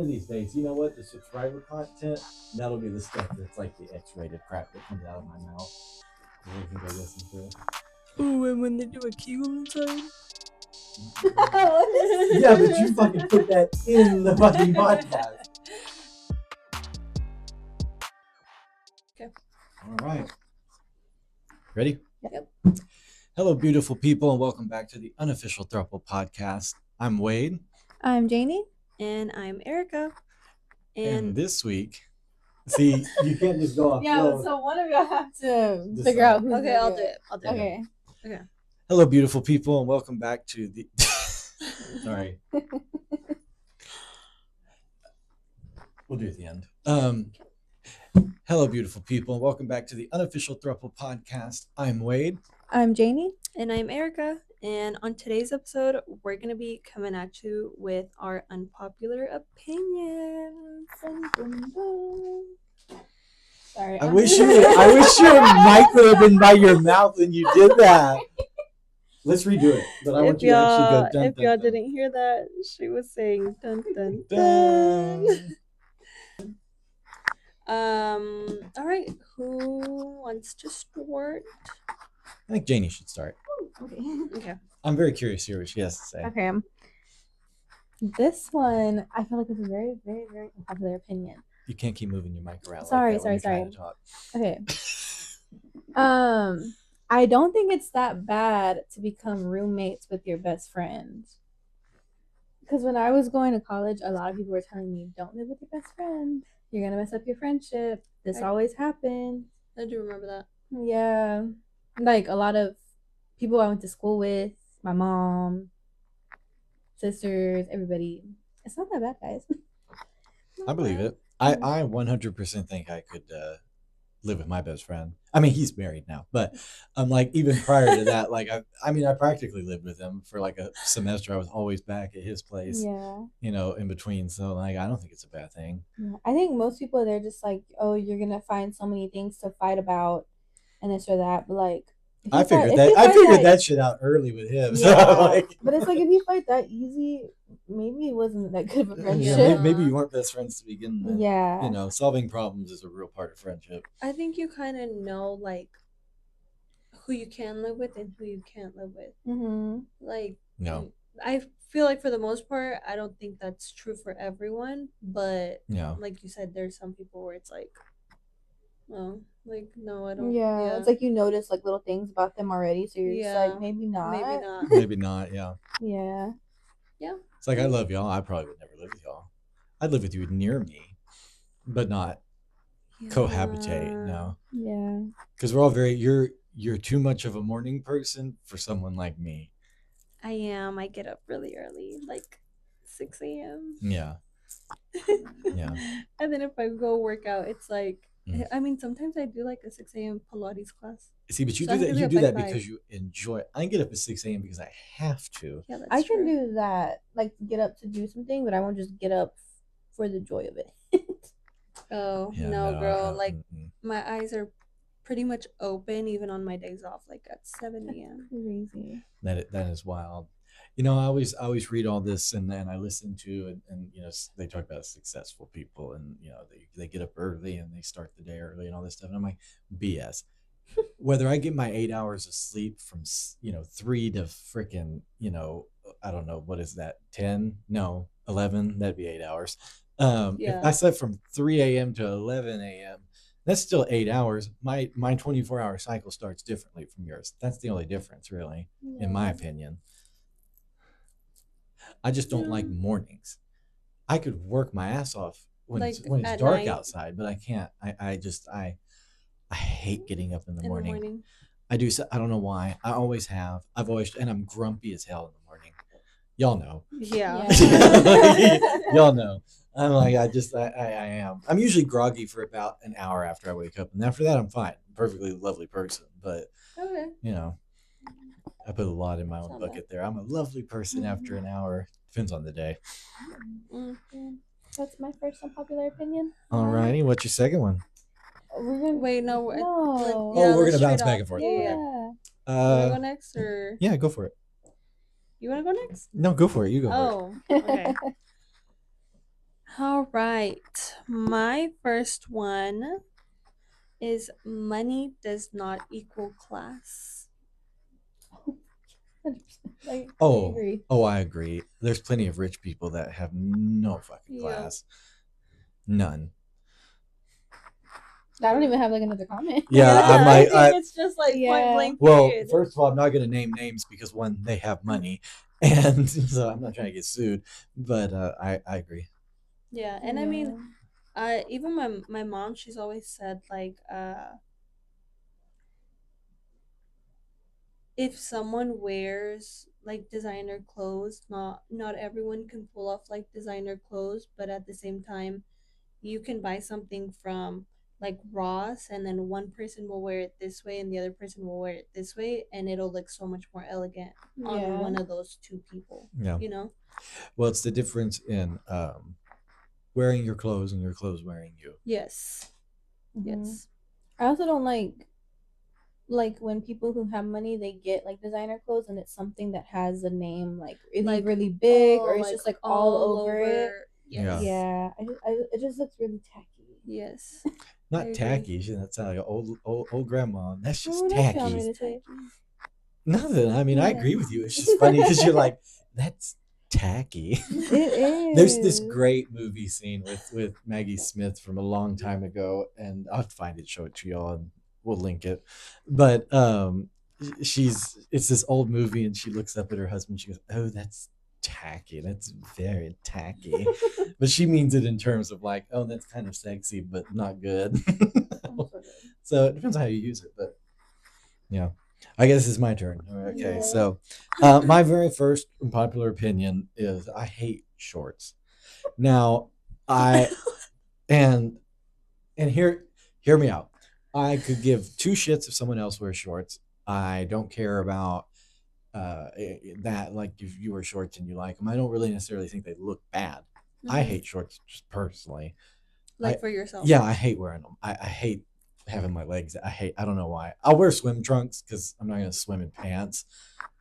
These days, you know what? The subscriber content, that'll be the stuff that's like the X-rated crap that comes out of my mouth. You can go listen to it. Ooh, and when they do a Kegel inside. Yeah, but you fucking put that in the fucking podcast. Okay. All right. Ready? Yep. Hello, beautiful people, and welcome back to the Unofficial Throuple Podcast. I'm Wade. I'm Janie. And I'm Erica. And this week, see, you can't just go off. Yeah, so one of y'all have to figure out who's Okay, I'll do it. Okay. Hello, beautiful people, and welcome back to the. Sorry. We'll do it at the end. Hello, beautiful people, and welcome back to the Unofficial Throuple Podcast. I'm Wade. I'm Janie. And I'm Erica. And on today's episode, we're going to be coming at you with our unpopular opinions. Dun, dun, dun. Sorry. I wish your mic would have been by your mouth when you did that. Let's redo it. But I want you to actually go dun, if dun, y'all dun. didn't hear that, she was saying dun dun Dun. dun. All right, who wants to start? I think Janie should start. Okay. I'm very curious to hear what she has to say. Okay. This one, I feel like it's a very, very, very unpopular opinion. You can't keep moving your mic around. Sorry. like that when you're trying to talk. Okay. I don't think it's that bad to become roommates with your best friend. Because when I was going to college, a lot of people were telling me, don't live with your best friend. You're going to mess up your friendship. This always happens. I do remember that. Yeah. Like a lot of people I went to school with, my mom, sisters, everybody. It's not that bad, guys. I believe it. I 100% think I could live with my best friend. I mean, he's married now, but like even prior to that, like I practically lived with him for like a semester. I was always back at his place, Yeah. you know, in between. So like, I don't think it's a bad thing. Yeah. I think most people, they're just like, oh, you're going to find so many things to fight about and this or that. But like, I figured that shit out early with him. Yeah. So like, but it's like, if you fight that easy, maybe it wasn't that good of a friendship. yeah, maybe you weren't best friends to begin with. Yeah. You know, solving problems is a real part of friendship. I think you kind of know like who you can live with and who you can't live with. Mm-hmm. Like, No. I feel like for the most part, I don't think that's true for everyone. But Yeah. like you said, there's some people where it's like, oh, like no, I don't. Yeah. It's like you notice like little things about them already, so you're just like, maybe not. Maybe not. Maybe not. Yeah. Yeah. Yeah. It's like, I love y'all. I probably would never live with y'all. I'd live with you near me, but not cohabitate. No. Yeah. Because we're all you're too much of a morning person for someone like me. I am. I get up really early, like 6 a.m. Yeah. Yeah. And then if I go work out, it's like, Mm. I mean, sometimes I do like a 6 a.m. Pilates class. See, but you So I do have that. to You be do up that by because 5. you enjoy it. I get up at 6 a.m. because I have to. Yeah, that's I true. can do that, like get up to do something, but I won't just get up for the joy of it. Oh, Yeah, no, girl. Like, mm-mm. my eyes are pretty much open even on my days off, like at 7 a.m. Crazy. That is wild. You know, I always read all this and then I listen to and you know, they talk about successful people and you know they get up early and they start the day early and all this stuff and I'm like, BS. Whether I get my 8 hours of sleep from 3 to freaking I don't know, what is that, 10? No, 11. That'd be 8 hours. Yeah. If I slept from 3 a.m. to 11 a.m. that's still 8 hours. My 24-hour cycle starts differently from yours. That's the only difference, really, in my opinion. I just don't like mornings. I could work my ass off when Like, it's at dark night. outside, but I can't. I hate getting up in the In morning. the morning. I do. I don't know why. I always have. And I'm grumpy as hell in the morning. Y'all know. Yeah. Y'all know. I'm like, I am. I'm usually groggy for about an hour after I wake up. And after that, I'm fine. Perfectly lovely person. But, Okay. you know, I put a lot in my own Not bucket there. I'm a lovely person after an hour. Depends on the day. Mm-hmm. That's my first unpopular opinion. Alrighty. What's your second one? We're gonna Wait, no. No. Oh, we're let's gonna bounce trade back off. and forth. Yeah. Okay. You want to go next or? Yeah, go for it. You want to go next? No, go for it. You go for it. Oh, okay. All right. My first one is money does not equal class. 100%. I Oh, agree. I agree. There's plenty of rich people that have no fucking Yeah. class. None. I don't even have like another comment. Yeah, I'm I like, think it's just like point Yeah. blank well, period. first of all, I'm not going to name names because one, they have money, and so I'm not trying to get sued. But I agree. Yeah, and I mean, even my mom, she's always said like, if someone wears like designer clothes, not everyone can pull off like designer clothes, but at the same time, you can buy something from like Ross, and then one person will wear it this way and the other person will wear it this way, and it'll look so much more elegant on Yeah. one of those two people. Yeah. You know? Well, it's the difference in wearing your clothes and your clothes wearing you. Yes. Mhm. Yes. I also don't like when people who have money, they get like designer clothes and it's something that has a name like really big, or it's just like all over it. Yeah. Yeah, it just looks really tacky. Yes. Not I agree. tacky. That sounds like an old grandma. That's just What else you want me tacky. to say? Nothing. I mean, I Yeah. agree with you. It's just funny because you're like, that's tacky. It is. There's this great movie scene with Maggie Smith from a long time ago, and I'll find it, show it to y'all, and we'll link it. But it's this old movie, and she looks up at her husband. She goes, "Oh, that's tacky. That's very tacky." But she means it in terms of like, "Oh, that's kind of sexy, but not good." So it depends on how you use it, but yeah. I guess it's my turn. Okay, Yeah. so my very first unpopular opinion is I hate shorts. Now, I and hear me out. I could give two shits if someone else wears shorts. I don't care about that. Like if you wear shorts and you like them, I don't really necessarily think they look bad. I Mhm. hate shorts just personally. Like I- for yourself. Yeah, I hate wearing them. I hate having my legs. I don't know why. I'll wear swim trunks because I'm not gonna swim in pants.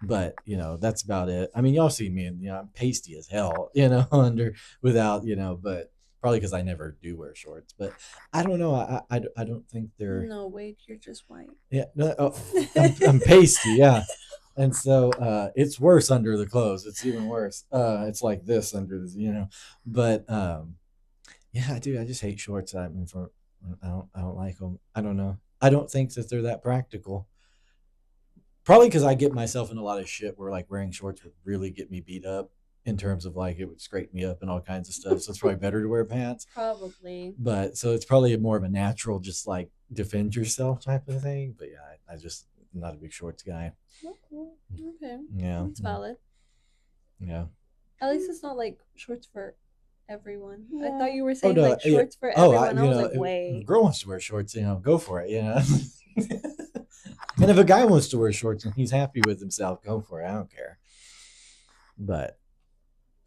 But that's about it. I mean, y'all see me, and I'm pasty as hell, under without, but probably because I never do wear shorts. But I don't know. I don't think they're. No, wait, you're just white. Yeah, no, I'm pasty. Yeah. And so it's worse under the clothes. It's even worse. It's like this under the. But yeah, I do. I just hate shorts. I mean, I don't like them. I don't know. I don't think that they're that practical. Probably because I get myself in a lot of shit where like wearing shorts would really get me beat up in terms of like it would scrape me up and all kinds of stuff. So it's probably better to wear pants. Probably. But so it's probably more of a natural, just like defend yourself type of thing. But yeah, I just I'm not a big shorts guy. Okay. Yeah. That's valid. Yeah. At least it's not like shorts for everyone. I Yeah. thought you were saying no, like yeah. shorts for Oh, everyone. I was like, if a wait. girl wants to wear shorts, go for it. And if a guy wants to wear shorts and he's happy with himself, go for it. I don't care. But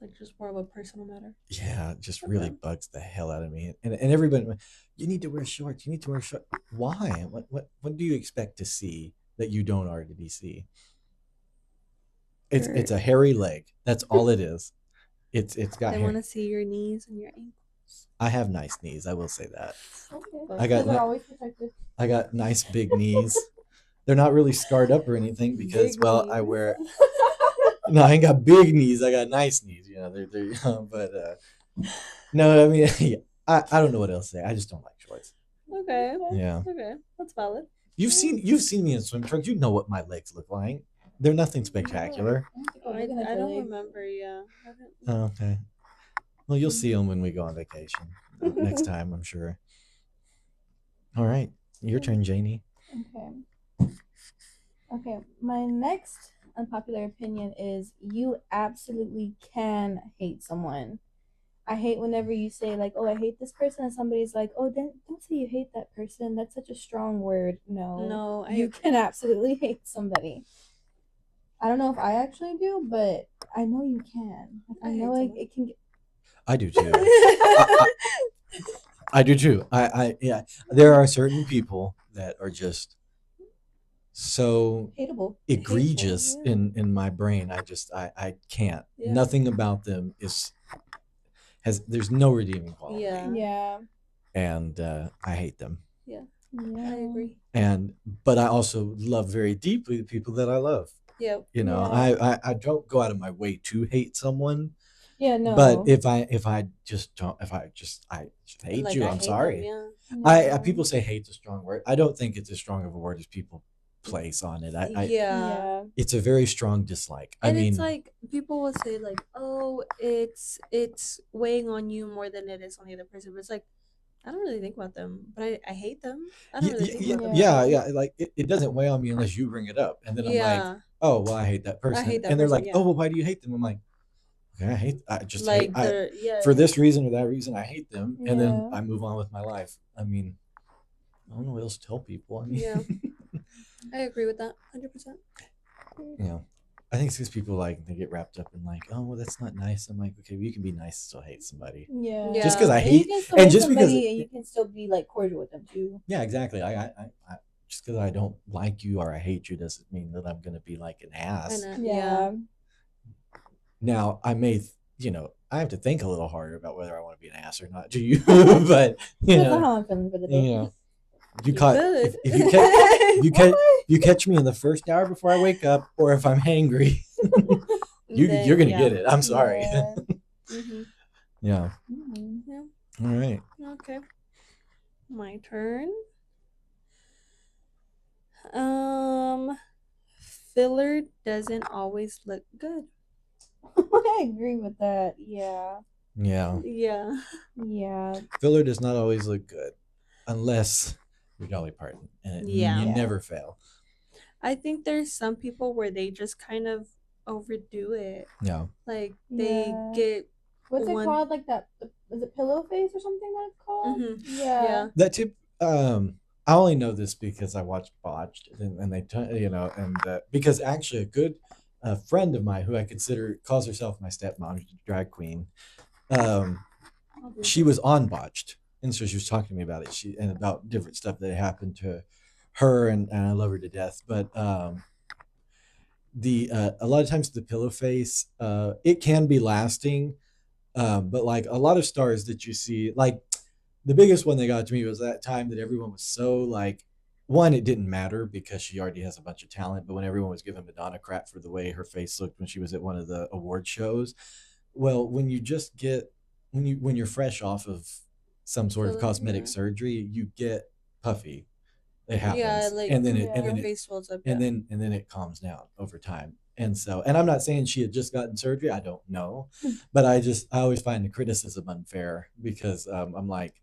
Like just more of a personal matter. yeah, it just really bugs the hell out of me. And everybody, you need to wear shorts. You need to wear shorts. Why? What do you expect to see that you don't already see? It's a hairy leg. That's all it is. It's got They hair. want to see your knees and your ankles. I have nice knees. I will say that. Okay. I got They're always protected. I got nice big knees. They're not really scarred up or anything because Big I knees. wear. No, I ain't got big knees. I got nice knees. They're but no, I mean, yeah, I don't know what else to say. I just don't like shorts. Okay. Yeah, Okay. That's valid. you've seen me in swim trunks. You know what my legs look like. They're nothing spectacular. I don't remember. Yeah. I haven't- Oh, okay. Well, you'll see them when we go on vacation next time, I'm sure. All right, your turn, Janie. Okay, my next unpopular opinion is you absolutely can hate someone. I hate whenever you say like, "Oh, I hate this person," and somebody's like, "Oh, don't say you hate that person. That's such a strong word." No, you can absolutely hate somebody. I don't know if I actually do, but I know you can. Like, I know it can. I do too. I do too. Yeah. There are certain people that are just so Hateable. egregious Hateful, yeah. in my brain. I can't. Yeah. Nothing about them is there's no redeeming quality. Yeah. Yeah. And I hate them. Yeah. Yeah. I agree. But I also love very deeply the people that I love. Yep. You know, Yeah. I don't go out of my way to hate someone. Yeah, no. But if I just don't, I just hate Like, you, I I'm hate sorry. them, Yeah. People say hate's a strong word. I don't think it's as strong of a word as people place on it. yeah. It's a very strong dislike. And I mean, it's like people will say like, "Oh, it's weighing on you more than it is on the other person." But it's like I don't really think about them, but I hate them. I don't really think about them. yeah, So, yeah. Like it doesn't weigh on me unless you bring it up, and then I'm like, yeah, oh well, I hate that person, I hate that and they're person. like, Yeah, oh well, why do you hate them? I'm like, okay, I just hate. like they're For this reason or that reason, I hate them, and then Yeah. I move on with my life. I mean, I don't know what else to tell people. I mean, Yeah. I agree with that 100%. you know, I think it's because people like they get wrapped up in like, oh well, that's not nice. I'm like, okay, well, you can be nice and still hate somebody. Yeah. Yeah. Just because I And you hate, can still and hate just because, somebody and you can still be like cordial with them too. yeah, exactly. I just because I don't like you or I hate you doesn't mean that I'm gonna be like an ass. Yeah. Now I may, I have to think a little harder about whether I want to be an ass or not. Do you? But That's not how I'm feeling for the day. you know, you You caught could. if you catch me in the first hour before I wake up, or if I'm hangry, you're gonna get it. I'm sorry. Yeah. Mhm. Yeah. Mhm. Yeah. All right. Okay. My turn. Um, filler doesn't always look good. I agree with that. Yeah. Yeah. Yeah. Yeah. Filler does not always look good, unless you're Dolly Parton, and Yeah. you Yeah. never fail. I think there's some people where they just kind of overdo it. Yeah. Like they Yeah. get What's it one- called? Like that? Is it pillow face or something that it's called? Mhm. Yeah. That tip. I only know this because I watched Botched, and they, because actually a good friend of mine who I consider calls herself my stepmom, she's a drag queen. She was on Botched, and so she was talking to me about it. And about different stuff that happened to her, and I love her to death. But the a lot of times the pillow face, it can be lasting, but like a lot of stars that you see, like the biggest one that got to me was that time that everyone was so like, one, it didn't matter because she already has a bunch of talent, but when everyone was giving Madonna crap for the way her face looked when she was at one of the award shows, well, when you just get when you're fresh off of some sort of cosmetic surgery, you get puffy. It happens, Yeah, like and then your face swells up. and then it calms down over time. And so, and I'm not saying she had just gotten surgery. I don't know, but I always find the criticism unfair because I'm like,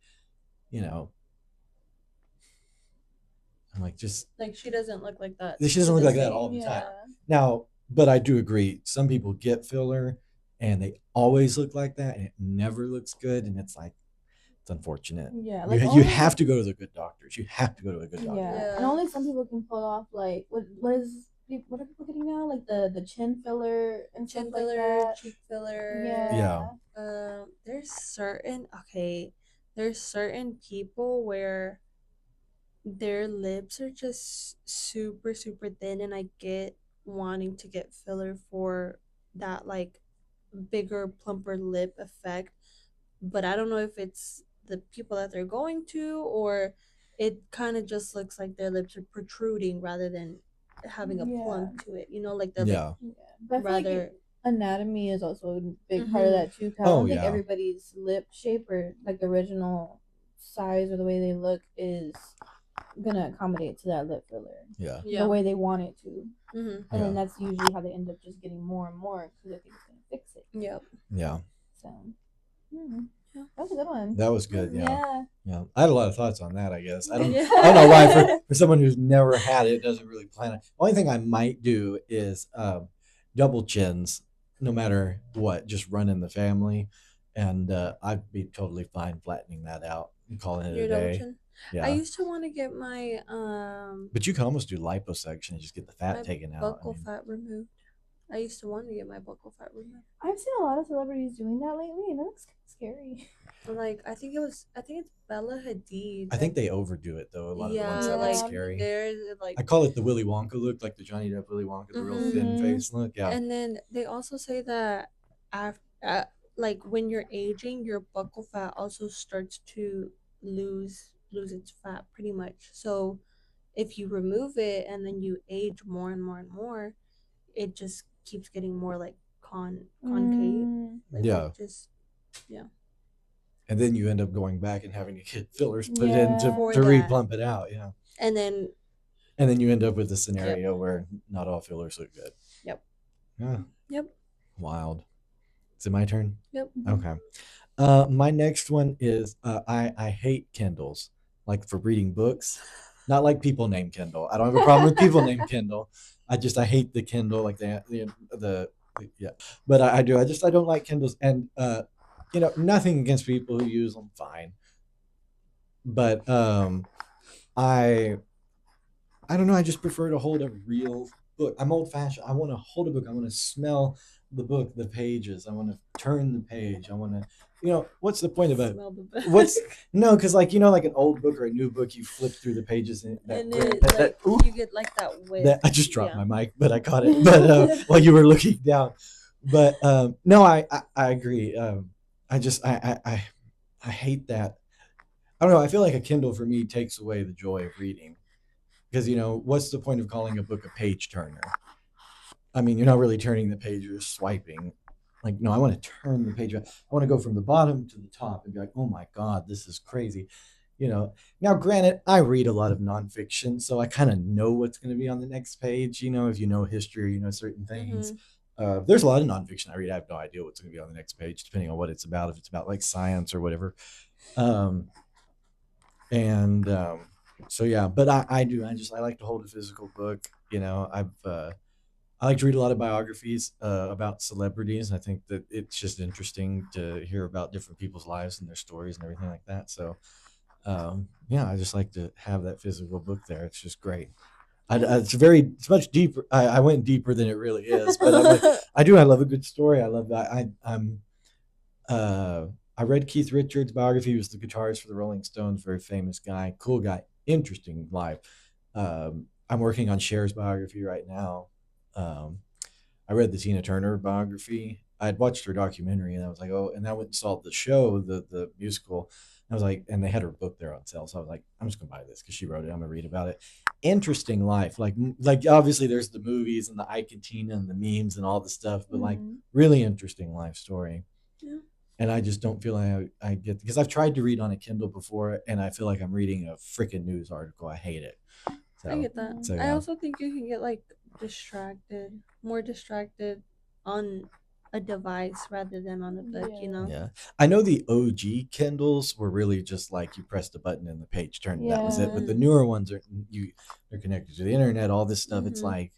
I'm like, just like she doesn't look like that. she doesn't look like that all the time. Now, but I do agree. Some people get filler and they always look like that, and it never looks good. And it's like, it's unfortunate. Yeah. Like you have to go to the good doctors. You have to go to a good doctor. Yeah. And only some people can pull off like what are people getting now? Like the chin filler and Chin stuff filler, like that. cheek filler. Yeah. There's certain people where their lips are just super super thin, and I get wanting to get filler for that like bigger plumper lip effect, but I don't know if it's the people that they're going to, or it kind of just looks like their lips are protruding rather than having a plump to it, like the Yeah. But I feel like rather anatomy is also a big part of that too. 'Cause I don't think everybody's lip shape or like the original size or the way they look is gonna accommodate to that lip filler. Yeah. The way they want it to. Mhm. And then that's usually how they end up just getting more and more because they think it's gonna fix it. Yep. Yeah. So that was a good one. That was good. Yeah. Yeah. I had a lot of thoughts on that, I guess. I don't Yeah. I don't know why for someone who's never had it doesn't really plan it. Only thing I might do is double chins, no matter what, just run in the family. And I'd be totally fine flattening that out and calling it Your a double day. chin? Yeah. I used to want to get my But you can almost do liposuction and just get the fat my taken out. buccal fat removed. I used to want to get my buccal fat removed. I've seen a lot of celebrities doing that lately, and it looks kind of scary. Like I think it's Bella Hadid. I think they overdo it though. A lot of the ones that look scary. There's like I call it the Willy Wonka look, like the Johnny Depp Willy Wonka, the real thin face look. Yeah. And then they also say that after like when you're aging, your buccal fat also starts to lose its fat pretty much. So if you remove it and then you age more and more and more, it just keeps getting more like concave. Like Yeah. it just yeah. And then you end up going back and having to get fillers put in Yeah. For to that. replump it out. Yeah. And then And then you end up with a scenario where not all fillers look good. Yep. Yeah. Yep. Wild. Is it my turn? Yep. Okay. My next one is I hate Kindles, like for reading books. Not like people named Kindle. I don't have a problem with people named Kindle. I hate the Kindle, like the yeah. But I do. I don't like Kindles, and nothing against people who use them. Fine. But I don't know. I just prefer to hold a real book. I'm old fashioned. I want to hold a book. I want to smell the book, the pages. I want to turn the page. I want to, what's the point of it? Smell the book. No, because like an old book or a new book, you flip through the pages and and it, you get like that whiff. I just dropped my mic, but I caught it. But while you were looking down, but no, I agree. I hate that. I don't know. I feel like a Kindle for me takes away the joy of reading. Because, what's the point of calling a book a page turner? I mean, you're not really turning the page, you're swiping. Like, no, I want to turn the page. I want to go from the bottom to the top and be like, oh my God, this is crazy. Now, granted, I read a lot of nonfiction, so I kind of know what's going to be on the next page. If you know history or you know certain things. There's a lot of nonfiction I read. I have no idea what's going to be on the next page, depending on what it's about. If it's about like science or whatever. So yeah, but I do. I like to hold a physical book. I like to read a lot of biographies about celebrities. I think that it's just interesting to hear about different people's lives and their stories and everything like that. So yeah, I just like to have that physical book there. It's just great. It's much deeper. I went deeper than it really is, but I love a good story. I love that. I read Keith Richards' biography. He was the guitarist for the Rolling Stones, very famous guy, cool guy, interesting life. I'm working on Cher's biography right now. I read the Tina Turner biography. I had watched her documentary, and I was like, oh, and I went and saw the show, the musical. I was like, and they had her book there on sale, so I was like, I'm just gonna buy this because she wrote it. I'm gonna read about it. Interesting life, like obviously there's the movies and the Ike and Tina and the memes and all the stuff, but like really interesting life story. Yeah. And I just don't feel like I get, because I've tried to read on a Kindle before, and I feel like I'm reading a freaking news article. I hate it. So, I get that. So, yeah. I also think you can get like more distracted on a device rather than on a book. Yeah, I know the OG Kindles were really just like you pressed a button and the page turned. And that was it. But the newer ones they're connected to the internet, all this stuff. It's like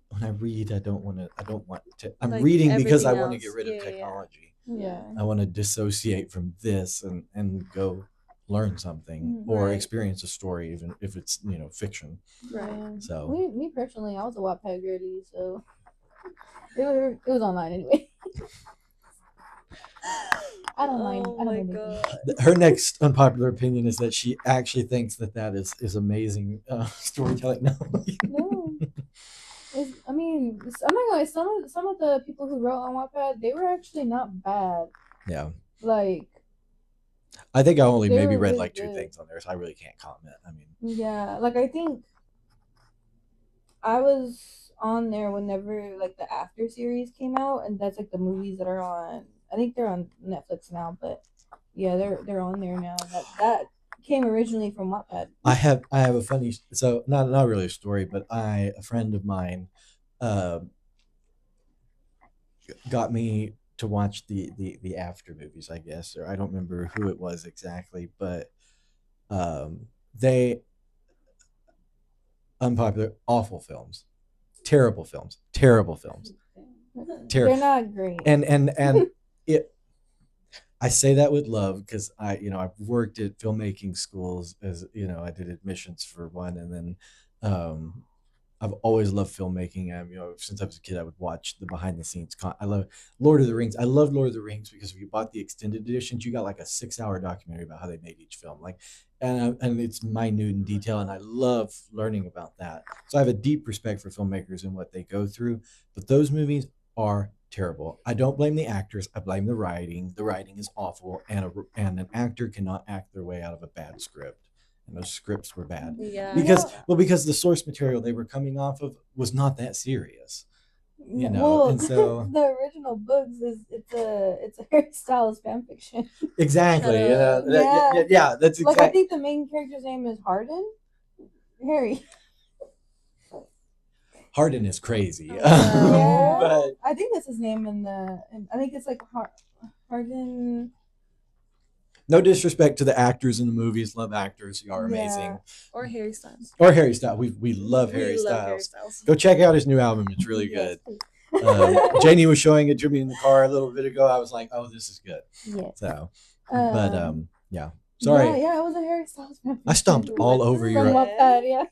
when I read, I don't want to. I'm like reading because I want to get rid of technology. Yeah. I want to dissociate from this and go learn something or experience a story, even if it's fiction. Right. So me personally, I was a Wattpad girly, so it was online anyway. I don't mind. Oh my God. Her next unpopular opinion is that she actually thinks that is amazing storytelling. No. I mean, I'm not gonna lie, some of the people who wrote on Wattpad, they were actually not bad. Yeah. Like, I think I only maybe read like two things on there, so I really can't comment. I mean, yeah, like I think I was on there whenever like the After series came out, and that's like the movies that are on. I think they're on Netflix now, but yeah, they're on there now. That came originally from Wattpad. I have a funny, so not really a story, but a friend of mine got me to watch the After movies, I guess, or I don't remember who it was exactly, but they unpopular, awful films, terrible films. They're not great. And it, I say that with love because I've worked at filmmaking schools, as I did admissions for one, and then I've always loved filmmaking. Since I was a kid, I would watch the behind the scenes. I love Lord of the Rings. I love Lord of the Rings because if you bought the extended editions, you got like a 6-hour documentary about how they made each film. Like, and it's minute in detail, and I love learning about that. So I have a deep respect for filmmakers and what they go through. But those movies are terrible. I don't blame the actors. I blame the writing. The writing is awful, and an actor cannot act their way out of a bad script. And those scripts were bad Yeah. because the source material they were coming off of was not that serious. Well, And so the original books it's a Harry Styles fan fiction. exactly, Shut up. yeah, that's Like I exactly. think the main character's name is Harden. Harry. Harden is crazy, Yeah. but I think that's his name I think it's like Harden. no disrespect to the actors in the movies. Love actors, you are amazing. Or Harry Styles. Or Harry Styles. We love Harry Styles. Go check out his new album. It's really good. Janie was showing it to me in the car a little bit ago. I was like, "Oh, this is good." Yes. So, but yeah. Sorry, Yeah, it was a Harry Styles fan I stomped all over From your. Wattpad, yeah.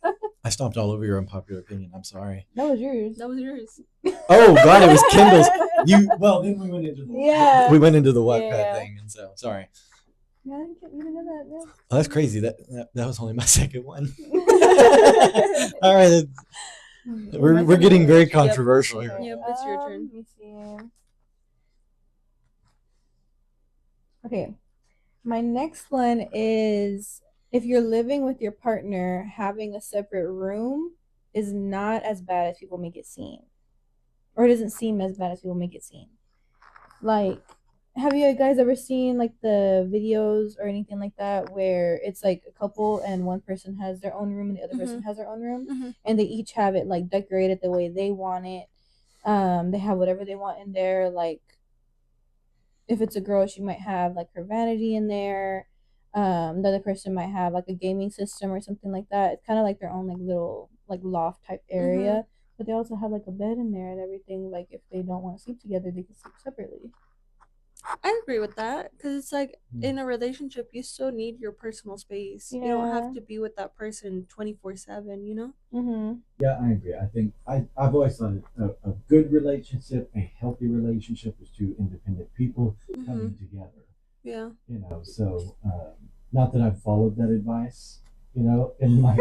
I stomped all over your unpopular opinion. I'm sorry. That was yours. That was yours. Oh God, it was Kindle's. Well, then we went into the Yeah. we went into the Wattpad Yeah. thing, and so sorry. Yeah, you didn't know that. Yeah. Oh, that's crazy. That was only my second one. All right, we're getting very controversial here. Yep, it's your turn. Let me see. Okay. My next one is if you're living with your partner, having a separate room is not as bad as people make it seem. Or it doesn't seem as bad as people make it seem. Like, have you guys ever seen like the videos or anything like that where it's like a couple and one person has their own room and the other person has their own room and they each have it like decorated the way they want it. They have whatever they want in there. Like if it's a girl, she might have like her vanity in there. The other person might have like a gaming system or something like that. It's kind of like their own like little like loft type area. But they also have like a bed in there and everything. Like if they don't want to sleep together, they can sleep separately. I agree with that because it's like in a relationship, you still need your personal space. You don't have to be with that person 24/7. You know. Mm-hmm. Yeah, I agree. I think I've always thought a good relationship, a healthy relationship, is two independent people coming together. Yeah. So not that I've followed that advice, in my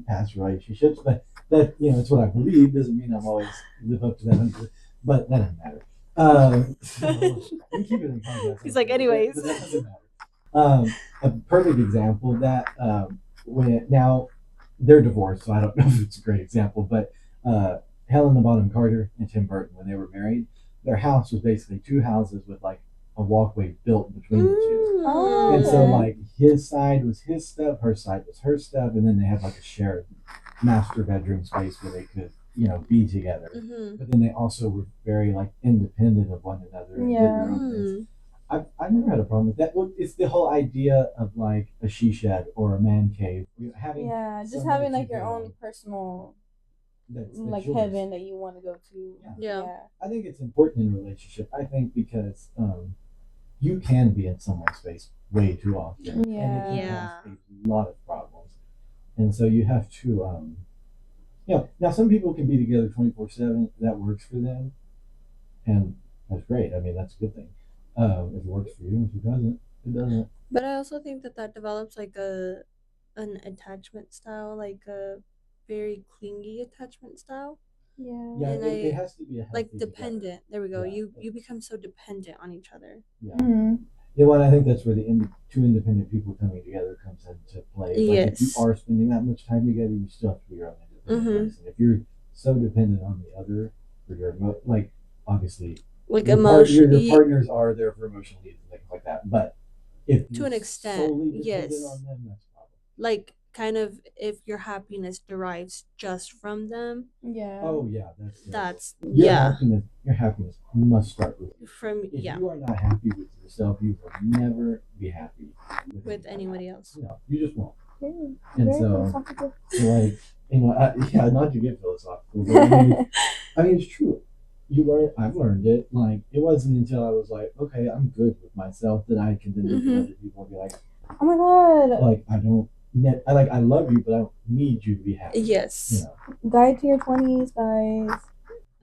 past relationships, but that it's what I believe. Doesn't mean I'm always live up to that, but that doesn't matter. We keep it in context. He's like, anyways. But that doesn't matter. A perfect example of that when now they're divorced, so I don't know if it's a great example, but Helena Bonham Carter and Tim Burton, when they were married, their house was basically two houses with like a walkway built between the two. Oh, And so like his side was his stuff, her side was her stuff, and then they had like a shared master bedroom space where they could be together. But then they also were very like independent of one another and did their own things. I've never had a problem with that. Well, it's the whole idea of like a she shed or a man cave. Just having like your own personal that's like yours. heaven that you want to go to. Yeah. I think it's important in a relationship. I think because you can be in someone's space way too often. Yeah. And it Yeah. can cause a lot of problems. And so you have to now some people can be together 24/7. That works for them. And that's great. I mean, that's a good thing. If it works for you, if it doesn't, it doesn't. But I also think that develops like an attachment style, like a very clingy attachment style. Yeah. Yeah, And it has to be a healthy Like dependent. There we go. Yeah. You become so dependent on each other. Yeah. Mm-hmm. Yeah, well, I think that's where the two independent people coming together comes into play. Like if you Yes. are spending that much time together, you still have to be your own independent person. If you're so dependent on the other for your like obviously Like your emotion. your partners are there for emotional needs and things like that. But if To you're an extent, solely dependent yes. on them, that's a problem. Like kind of if your happiness derives just from them. Yeah. Oh yeah, That's your happiness must start with you. From If you are not happy with yourself, you will never be happy with anybody else. No, you just won't. Okay. And Very so, philosophical. like, not to get philosophical, but I mean, it's true. I've learned it. Like, it wasn't until I was like, okay, I'm good with myself that I can then look at other people and be like, Oh my god. like, I love you, but I don't need you to be happy. Yes. Guide to your 20s, guys.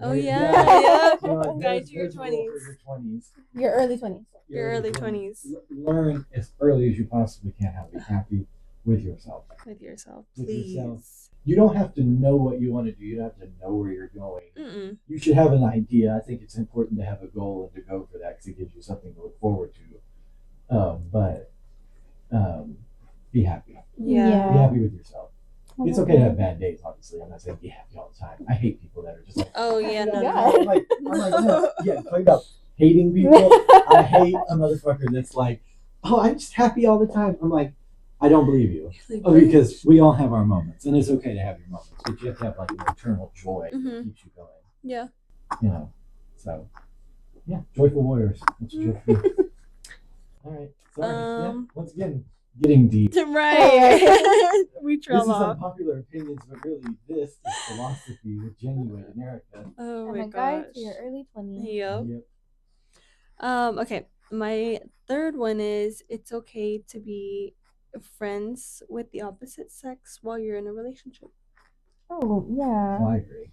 Oh yeah. Guide to your 20s. Your early 20s. Your early 20s. Learn as early as you possibly can how to be happy. with yourself. With yourself, With please. yourself. You don't have to know what you want to do. You don't have to know where you're going. Mm-mm. You should have an idea. I think it's important to have a goal and to go for that because it gives you something to look forward to. But be happy. Yeah. Be happy with yourself. Oh It's my okay to God. have bad days, obviously. I'm not saying be happy all the time. I hate people that are just like, Oh yeah, no, Yeah. no. I'm like, no. Yeah, talking about hating people. I hate a motherfucker that's like, oh, I'm just happy all the time. I'm like, I don't believe you. Like, Oh, because we all have our moments, and it's okay to have your moments, but you have to have like an eternal joy that Mhm. keeps you going. Yeah. You know, so yeah, joyful warriors. That's what you have to be. All right, sorry. Yeah, once again, getting deep. Right. We This trail is off. unpopular opinions, but really, this is philosophy with genuine America. Oh And my a guide gosh. to your early 20s. Yep. Yep. Okay. My third one is it's okay to be friends with the opposite sex while you're in a relationship. Oh yeah. Well, I agree.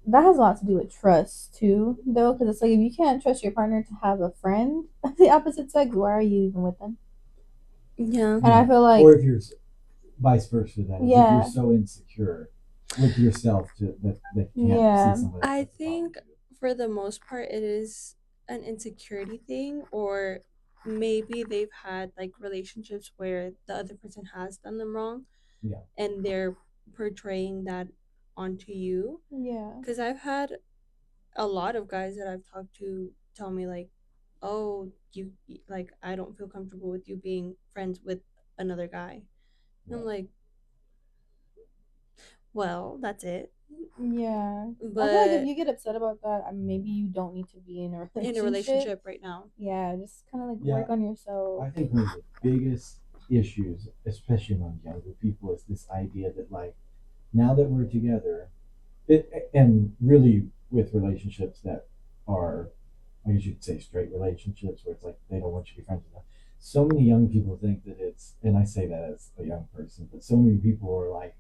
That has a lot to do with trust too, though, because it's like if you can't trust your partner to have a friend of the opposite sex, why are you even with them? Yeah. And I feel like, or if you're vice versa, that is, Yeah. if you're so insecure with yourself that you can't Yeah. see someone else I as a problem. think for the most part it is an insecurity thing, or maybe they've had like relationships where the other person has done them wrong. Yeah. And they're portraying that onto you. yeah, Because I've had a lot of guys that I've talked to tell me like, "Oh, you like I don't feel comfortable with you being friends with another guy." And I'm like, "Well, that's it." yeah. I feel like But if you get upset about that, maybe you don't need to be in a relationship. in a relationship right now. Yeah, just kind of like Yeah. work on yourself. I think one of the biggest issues, especially among younger people, is this idea that like now that we're together, and really with relationships that are, I guess you could say, straight relationships where it's like they don't want you to be friends with them. So many young people think that it's, and I say that as a young person, but so many people are like,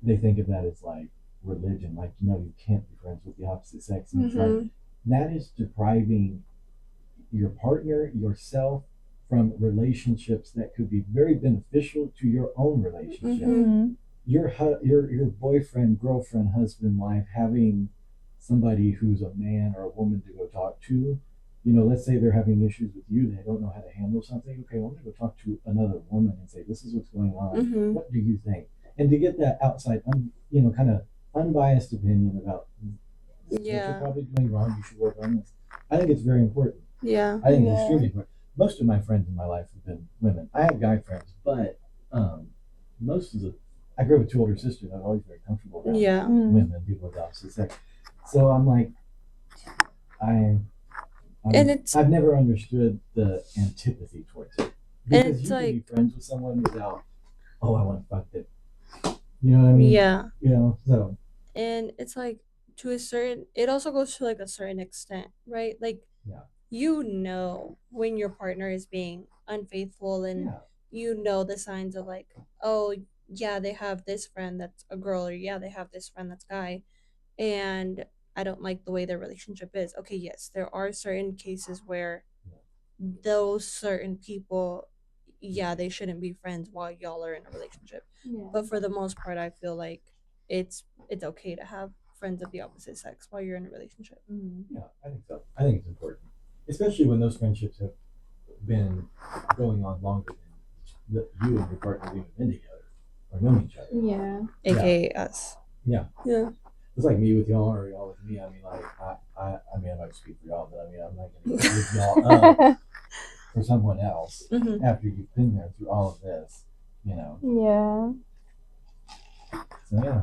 they think of that as like religion, like, no, you can't be friends with the opposite sex. And it's like, that is depriving your partner, yourself, from relationships that could be very beneficial to your own relationship. Mhm. Your boyfriend, girlfriend, husband, wife having somebody who's a man or a woman to go talk to. You know, let's say they're having issues with you, they don't know how to handle something. Okay, I'm gonna go talk to another woman and say, this is what's going on. Mhm. What do you think? And to get that outside, kind of unbiased opinion about what you're Yeah. probably doing wrong, you should work on this. I think it's very important. Yeah. I think it's Yeah. extremely important. Most of my friends in my life have been women. I have guy friends, but most of the, I grew up with two older sisters. I'm always very comfortable around Yeah. Mm. women, people of the opposite sex. So I'm like, I've never understood the antipathy towards it, because you can be friends with someone without, oh, I want to fuck it. You know what I mean? Yeah. You know, so. And it's like to a certain, it also goes to like a certain extent, right? Like, Yeah. you know when your partner is being unfaithful, and Yeah. you know the signs of like, oh yeah, they have this friend that's a girl, or yeah, they have this friend that's guy, and I don't like the way their relationship is. Okay, yes, there are certain cases where those certain people, yeah, they shouldn't be friends while y'all are in a relationship. Yeah. But for the most part, I feel like it's okay to have friends of the opposite sex while you're in a relationship. Yeah, I think so. I think it's important, especially when those friendships have been going on longer than you and your partner have even been together or known each other. Yeah. AKA us. Yeah. Yeah. It's like me with y'all or y'all with me. I mean, like, I mean, I'm not speak for y'all, but I mean, I'm not going to give y'all up for someone else after you've been there through all of this, you know. Yeah. So, yeah.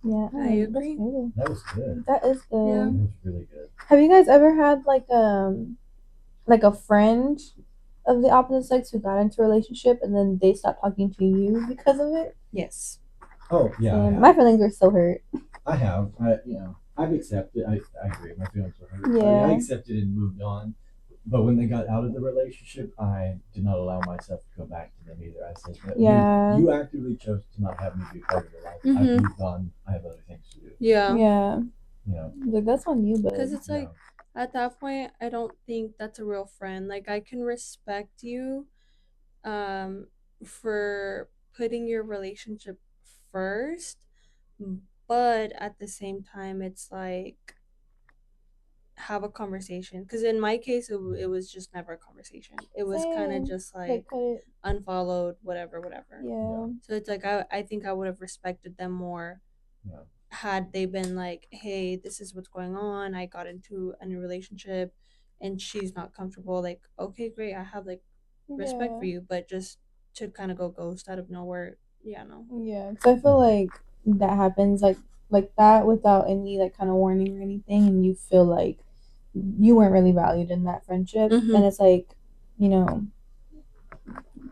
Yeah, I agree. That was good. That is good. Yeah. That was really good. Have you guys ever had like a friend of the opposite sex who got into a relationship and then they stopped talking to you because of it? Yes. Oh yeah. And my feelings are still hurt. I have. I've accepted. I agree. My feelings were hurt. Yeah. I accepted and moved on. But when they got out of the relationship, I did not allow myself to go back to them either. I said, Yeah. you actively chose to not have me be part of your life. I've moved on. I have other things to do. Yeah. Yeah. You know. Like, that's on you, but because it's like at that point, I don't think that's a real friend. Like, I can respect you, for putting your relationship first, but at the same time, it's like have a conversation. Because in my case, it was just never a conversation. It was kind of Same. just like cut it. unfollowed, whatever. Yeah. So it's like I think I would have respected them more Yeah. had they been like, hey, this is what's going on. I got into a new relationship and she's not comfortable. Like, okay, great. I have like respect Yeah. for you, but just to kind of go ghost out of nowhere. Yeah, no. Yeah, because I feel like that happens like that without any like kind of warning or anything, and you feel like you weren't really valued in that friendship, and it's like, you know,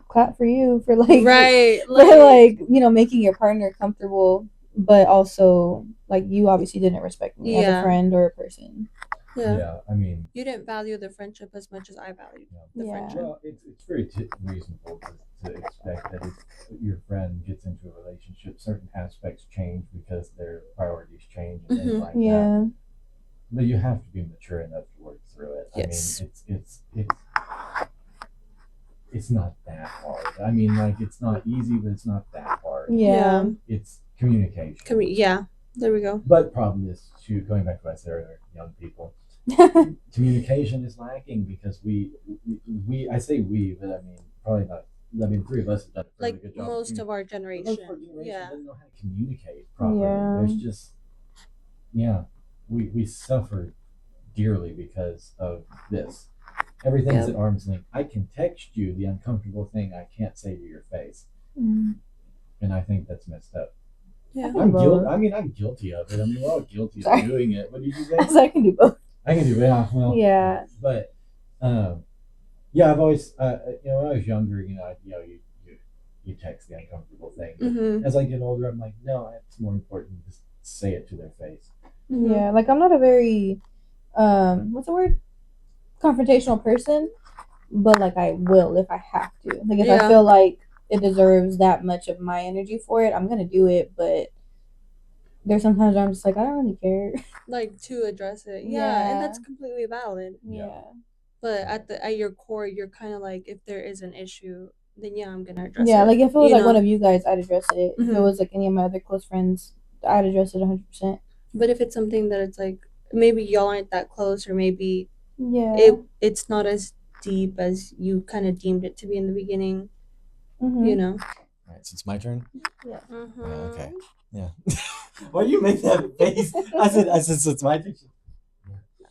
clap for you for like Right. for like making your partner comfortable, but also like you obviously didn't respect me as a Yeah. friend or a person. Yeah. I mean, You didn't value the friendship as much as I valued the Yeah. friendship. well, it's very reasonable to expect that if your friend gets into a relationship, certain aspects change because their priorities change and things like that. Yeah. But you have to be mature enough to work through it. Yes. I mean, it's not that hard. I mean, like it's not easy, but it's not that hard. Yeah. It's communication. Yeah. There we go. But problem is, going back to what I said earlier, young people, communication is lacking because we I say we, but I mean probably not. I mean, three of us have done a fairly Like good job. most of our Most generation. of our generation Yeah. doesn't know how to communicate properly. Yeah. There's just we suffer dearly because of this. Everything's at arm's length. I can text you the uncomfortable thing I can't say to your face, and I think that's messed up. Yeah. I'm guilty. I mean, I'm guilty of it. I mean, we're all guilty of doing it. What did you say? I can do both. I can do it. Well, Yeah. But yeah, I've always, when I was younger, you text the uncomfortable thing. But as I get older, I'm like, no, it's more important to just say it to their face. Yeah, like I'm not a very, what's the word? Confrontational person, but like I will if I have to. Like if I feel like it deserves that much of my energy for it, I'm gonna do it. But there's sometimes I'm just like I don't really care. Like to address it. Yeah, and that's completely valid. Yeah. But at your core, you're kind of like, if there is an issue, then yeah, I'm gonna address it. Yeah, like if it was like one of you guys, I'd address it. If it was like any of my other close friends, I'd address it 100%. But if it's something that it's like maybe y'all aren't that close, or maybe it's not as deep as you kind of deemed it to be in the beginning, you know. All right, so it's my turn. Yeah. Okay. Yeah. Why do you make that face? I said, so it's my turn.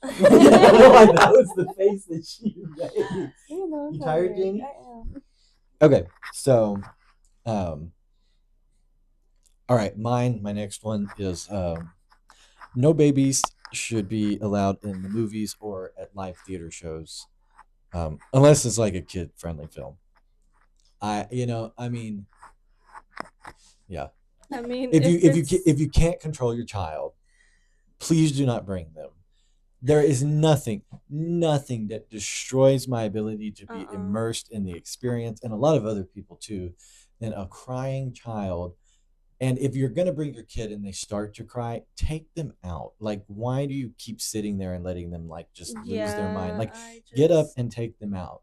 That was the face that she made. You tired, Jamie? I am. Okay, so, all right, my next one is no babies should be allowed in the movies or at live theater shows, unless it's like a kid-friendly film. I mean, yeah. I mean, if you can't control your child, please do not bring them. There is nothing that destroys my ability to be immersed in the experience, and a lot of other people too, than a crying child. And if you're going to bring your kid and they start to cry, take them out. Like, why do you keep sitting there and letting them like just lose their mind? Like, get up and take them out.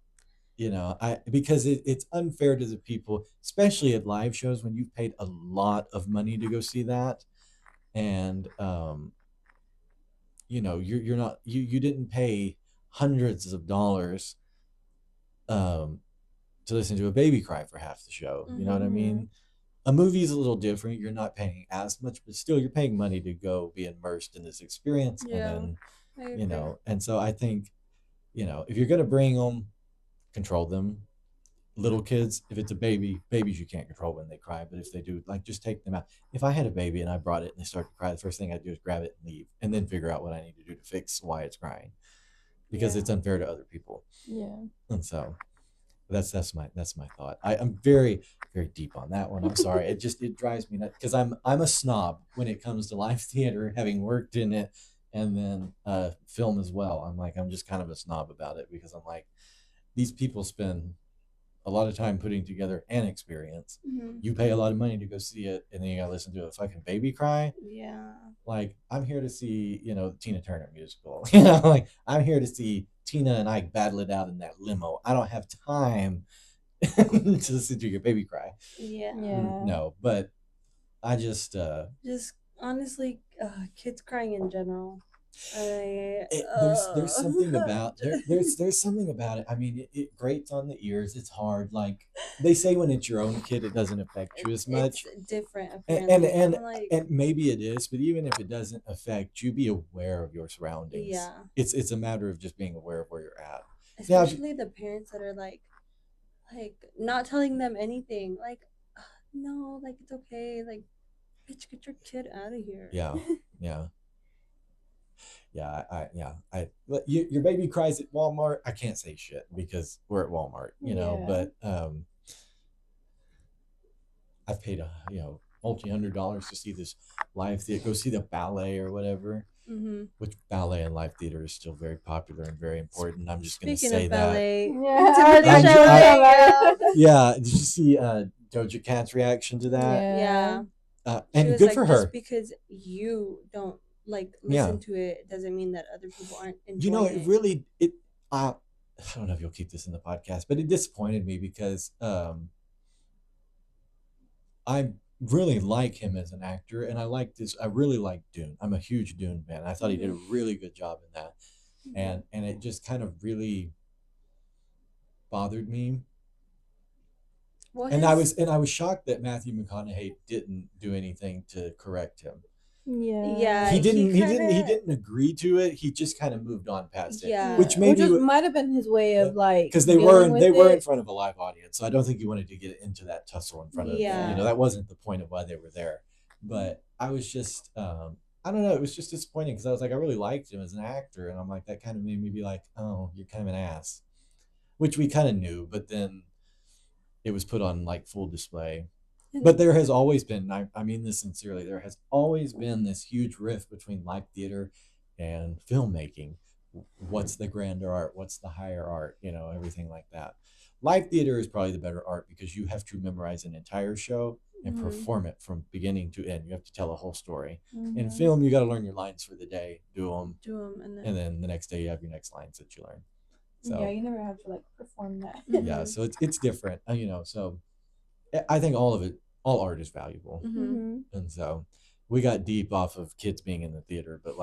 Because it's unfair to the people, especially at live shows when you've paid a lot of money to go see that. And, you're not, you didn't pay hundreds of dollars to listen to a baby cry for half the show. You know what I mean? A movie is a little different. You're not paying as much, but still you're paying money to go be immersed in this experience. And then, and so I think, if you're going to bring them, control them. Little kids, if it's a babies you can't control when they cry, but if they do, like, just take them out. If I had a baby and I brought it and they start to cry, the first thing I'd do is grab it and leave, and then figure out what I need to do to fix why it's crying, because it's unfair to other people. Yeah. And so that's my thought. I'm very, very deep on that one. I'm sorry. It drives me nuts because I'm a snob when it comes to live theater, having worked in it, and then film as well. I'm just kind of a snob about it because I'm like, these people spend a lot of time putting together an experience. You pay a lot of money to go see it, and then you gotta listen to a fucking baby cry. Yeah. Like, I'm here to see, the Tina Turner musical. Like, I'm here to see Tina and Ike battle it out in that limo. I don't have time to listen to your baby cry. Yeah. Yeah. No, but I just Just honestly, kids crying in general. there's something about there's something about it. I mean, it grates on the ears. It's hard. Like they say, when it's your own kid, it doesn't affect you as much. It's different And apparently. and, I'm like, and maybe it is, but even if it doesn't affect you, be aware of your surroundings. yeah. It's a matter of just being aware of where you're at. Especially the parents that are like not telling them anything. Like, no, like it's okay. Like, bitch, get your kid out of here. Yeah, yeah. Yeah, your baby cries at Walmart. I can't say shit because we're at Walmart, Yeah. but I've paid $multi-hundred to see this live theater, go see the ballet or whatever. Mm-hmm. Which ballet and live theater is still very popular and very important. I'm just going to Speaking say of that. ballet, Yeah. Yeah, did you see Doja Cat's reaction to that? Yeah. And good for her. Just because you don't listen to it doesn't mean that other people aren't enjoying it. It really I don't know if you'll keep this in the podcast, but it disappointed me because I really like him as an actor, and I really like Dune. I'm a huge Dune fan. I thought he did a really good job in that. And it just kind of really bothered me. And I was shocked that Matthew McConaughey didn't do anything to correct him. Yeah. He didn't agree to it. He just kind of moved on past it. Yeah. Which might have been his way of because they were in front of a live audience, so I don't think he wanted to get into that tussle in front of that wasn't the point of why they were there. But I was just I don't know, it was just disappointing because I was like, I really liked him as an actor, and I'm like, that kind of made me be like, oh, you're kind of an ass, which we kind of knew, but then it was put on like full display. But there has always been, I mean this sincerely, there has always been this huge rift between live theater and filmmaking. What's the grander art? What's the higher art? Everything like that. Live theater is probably the better art because you have to memorize an entire show and perform it from beginning to end. You have to tell a whole story. In film, you got to learn your lines for the day, do them, and then the next day you have your next lines that you learn. So, yeah, you never have to perform that. Yeah, so it's different, so I think all art is valuable. And so we got deep off of kids being in the theater, but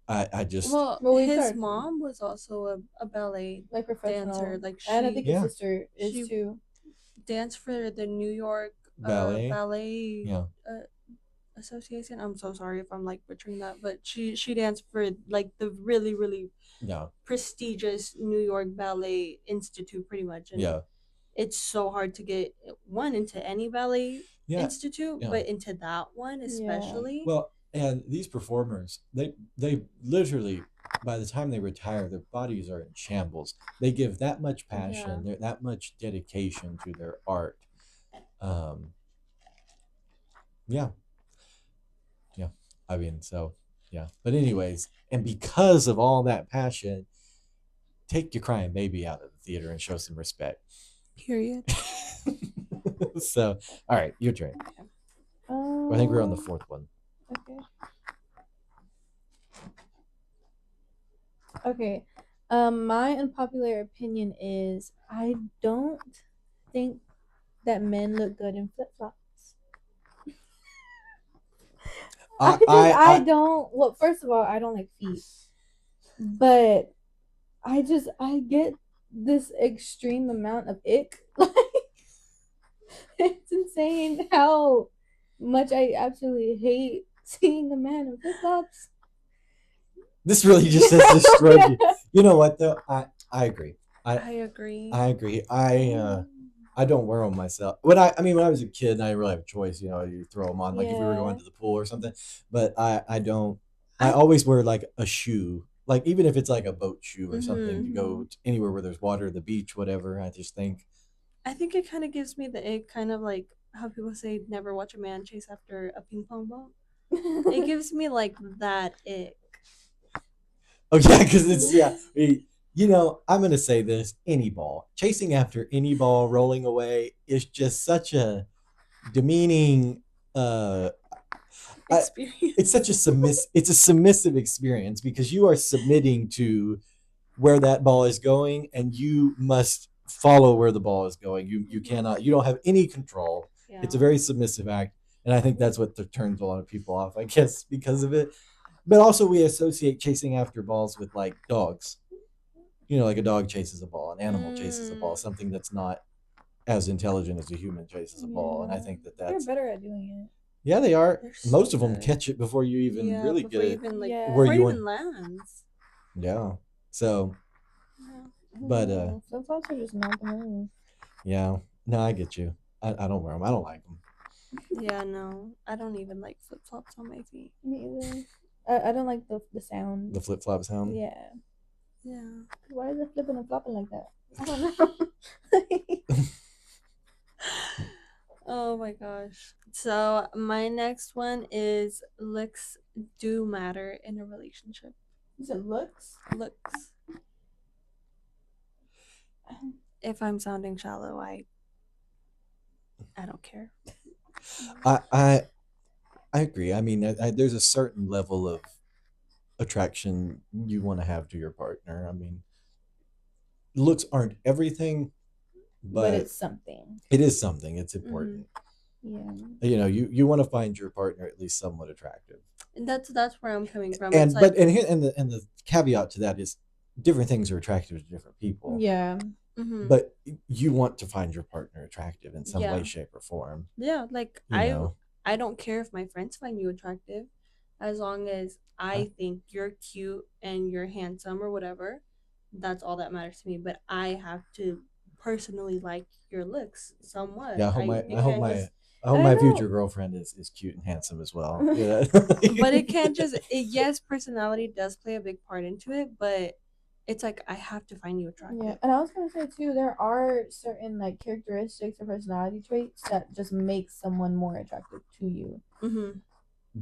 I just his mom was also a ballet professional dancer. And I think his sister is too. Danced for the New York ballet association. I'm so sorry if I'm butchering that, but she danced for the really, really prestigious New York Ballet Institute, pretty much. And it's so hard to get into any ballet institute, but into that one especially. Well, and these performers, they literally, by the time they retire, their bodies are in shambles. They give that much passion, that much dedication to their art. I mean, so but anyways, and because of all that passion, take your crying baby out of the theater and show some respect. Period. So, all right, your turn. I think we're on the fourth one. Okay. My unpopular opinion is I don't think that men look good in flip-flops. I don't. Well, first of all, I don't like feet, but I get this extreme amount of ick. It's insane how much I absolutely hate seeing a man in flip-flops. This really just has destroyed you. You know what though? I agree. I agree. I agree. I don't wear them myself. When I was a kid, I didn't really have a choice. You throw them on, if we were going to the pool or something. But I don't. I always wear a shoe, even if it's a boat shoe or something, to go anywhere where there's water, the beach, whatever. I think it kind of gives me the ick, kind of like how people say never watch a man chase after a ping pong ball. It gives me that ick. Oh yeah, because it's I'm gonna say this: any ball, chasing after any ball, rolling away is just such a demeaning. It's such a submissive experience because you are submitting to where that ball is going, and you must follow where the ball is going. You cannot. You don't have any control. Yeah. It's a very submissive act, and I think that's what turns a lot of people off. I guess because of it. But also, we associate chasing after balls with like dogs. You know, like a dog chases a ball, an animal chases a ball, something that's not as intelligent as a human chases a ball. And I think that they're that's better at doing yeah, they are. They're so Most of them good. catch it before you even Yeah, really before get you it even like Yeah. where before it you even want. lands. Yeah. So, it. but flip flops are just not the move. yeah. No, I get you. I don't wear them. I don't like them. Yeah, no, I don't even like flip flops on my feet. Me either. I don't like the sound. The flip flop sound. Yeah. Yeah. Why is it flipping and flopping like that? I don't know. Oh my gosh. So my next one is looks do matter in a relationship. Is it looks? Looks. If I'm sounding shallow, I don't care. I agree. I mean, there's a certain level of attraction you want to have to your partner. I mean, looks aren't everything, But it's something. it is something. It's important. Yeah. You know, you want to find your partner at least somewhat attractive. And that's where I'm coming from. And It's but like, and the caveat to that is different things are attractive to different people. Yeah. But you want to find your partner attractive in some Yeah. way, shape, or form. yeah, like You know. I don't care if my friends find you attractive, as long as I think you're cute and you're handsome or whatever. That's all that matters to me. But I have to personally like your looks somewhat. Yeah, I hope I my know. future girlfriend is cute and handsome as well. Yeah. But it can't just yes, personality does play a big part into it, but it's like I have to find you attractive. Yeah, and I was gonna say too, there are certain like characteristics or personality traits that just make someone more attractive to you.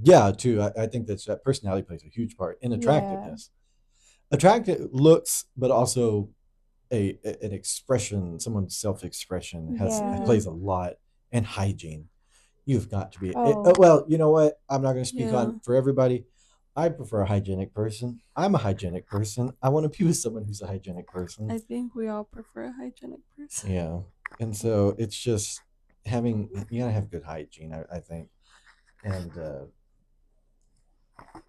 Yeah, too. I think that personality plays a huge part in attractiveness. Attractive looks, but also an expression, someone's self expression plays a lot, and hygiene. You've got to be. Well, you know what? I'm not going to speak on for everybody. I prefer a hygienic person. I'm a hygienic person. I want to be with someone who's a hygienic person. I think we all prefer a hygienic person. Yeah, and so it's just you gotta have good hygiene. I think, and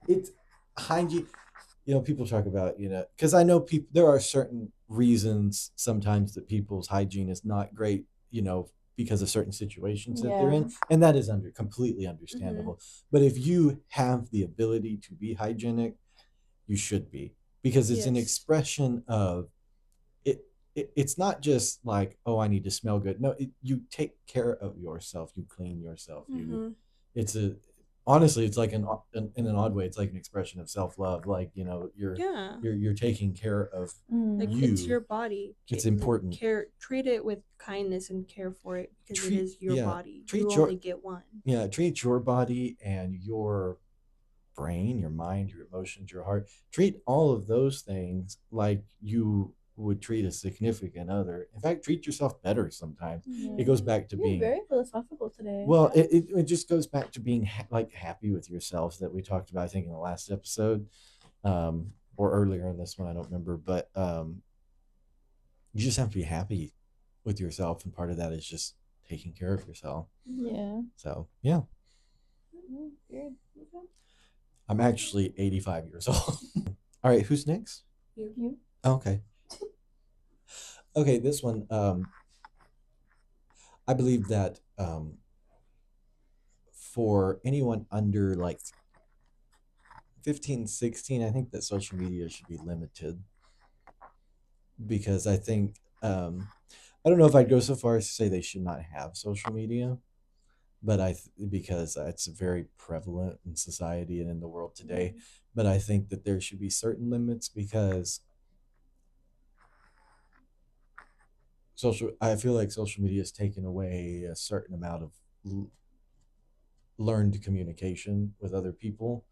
it's hygiene. You know, people talk about, because I know people. There are certain reasons sometimes that people's hygiene is not great. Because of certain situations that they're in, and that is completely understandable. But if you have the ability to be hygienic, you should be, because it's an expression of it. It's not just like, oh, I need to smell good. No, you take care of yourself. You clean yourself. Honestly, it's like in an odd way, it's like an expression of self-love. Like, you're taking care of like you. It's your body. It's important. Treat it with kindness and care for it, because it is your body. You only get one. Yeah, treat your body and your brain, your mind, your emotions, your heart. Treat all of those things like you would treat a significant other. In fact, treat yourself better sometimes. It goes back to being very philosophical today. Well, it just goes back to being happy with yourself, that we talked about, I think, in the last episode, or earlier in this one, I don't remember. But you just have to be happy with yourself, and part of that is just taking care of yourself. Yeah. So yeah. Good. I'm actually 85 years old. All right, who's next? You. Okay. Okay, this one. I believe that for anyone under like 15, 16, I think that social media should be limited, because I think I don't know if I'd go so far as to say they should not have social media, but because it's very prevalent in society and in the world today. But I think that there should be certain limits, because I feel like social media has taken away a certain amount of learned communication with other people,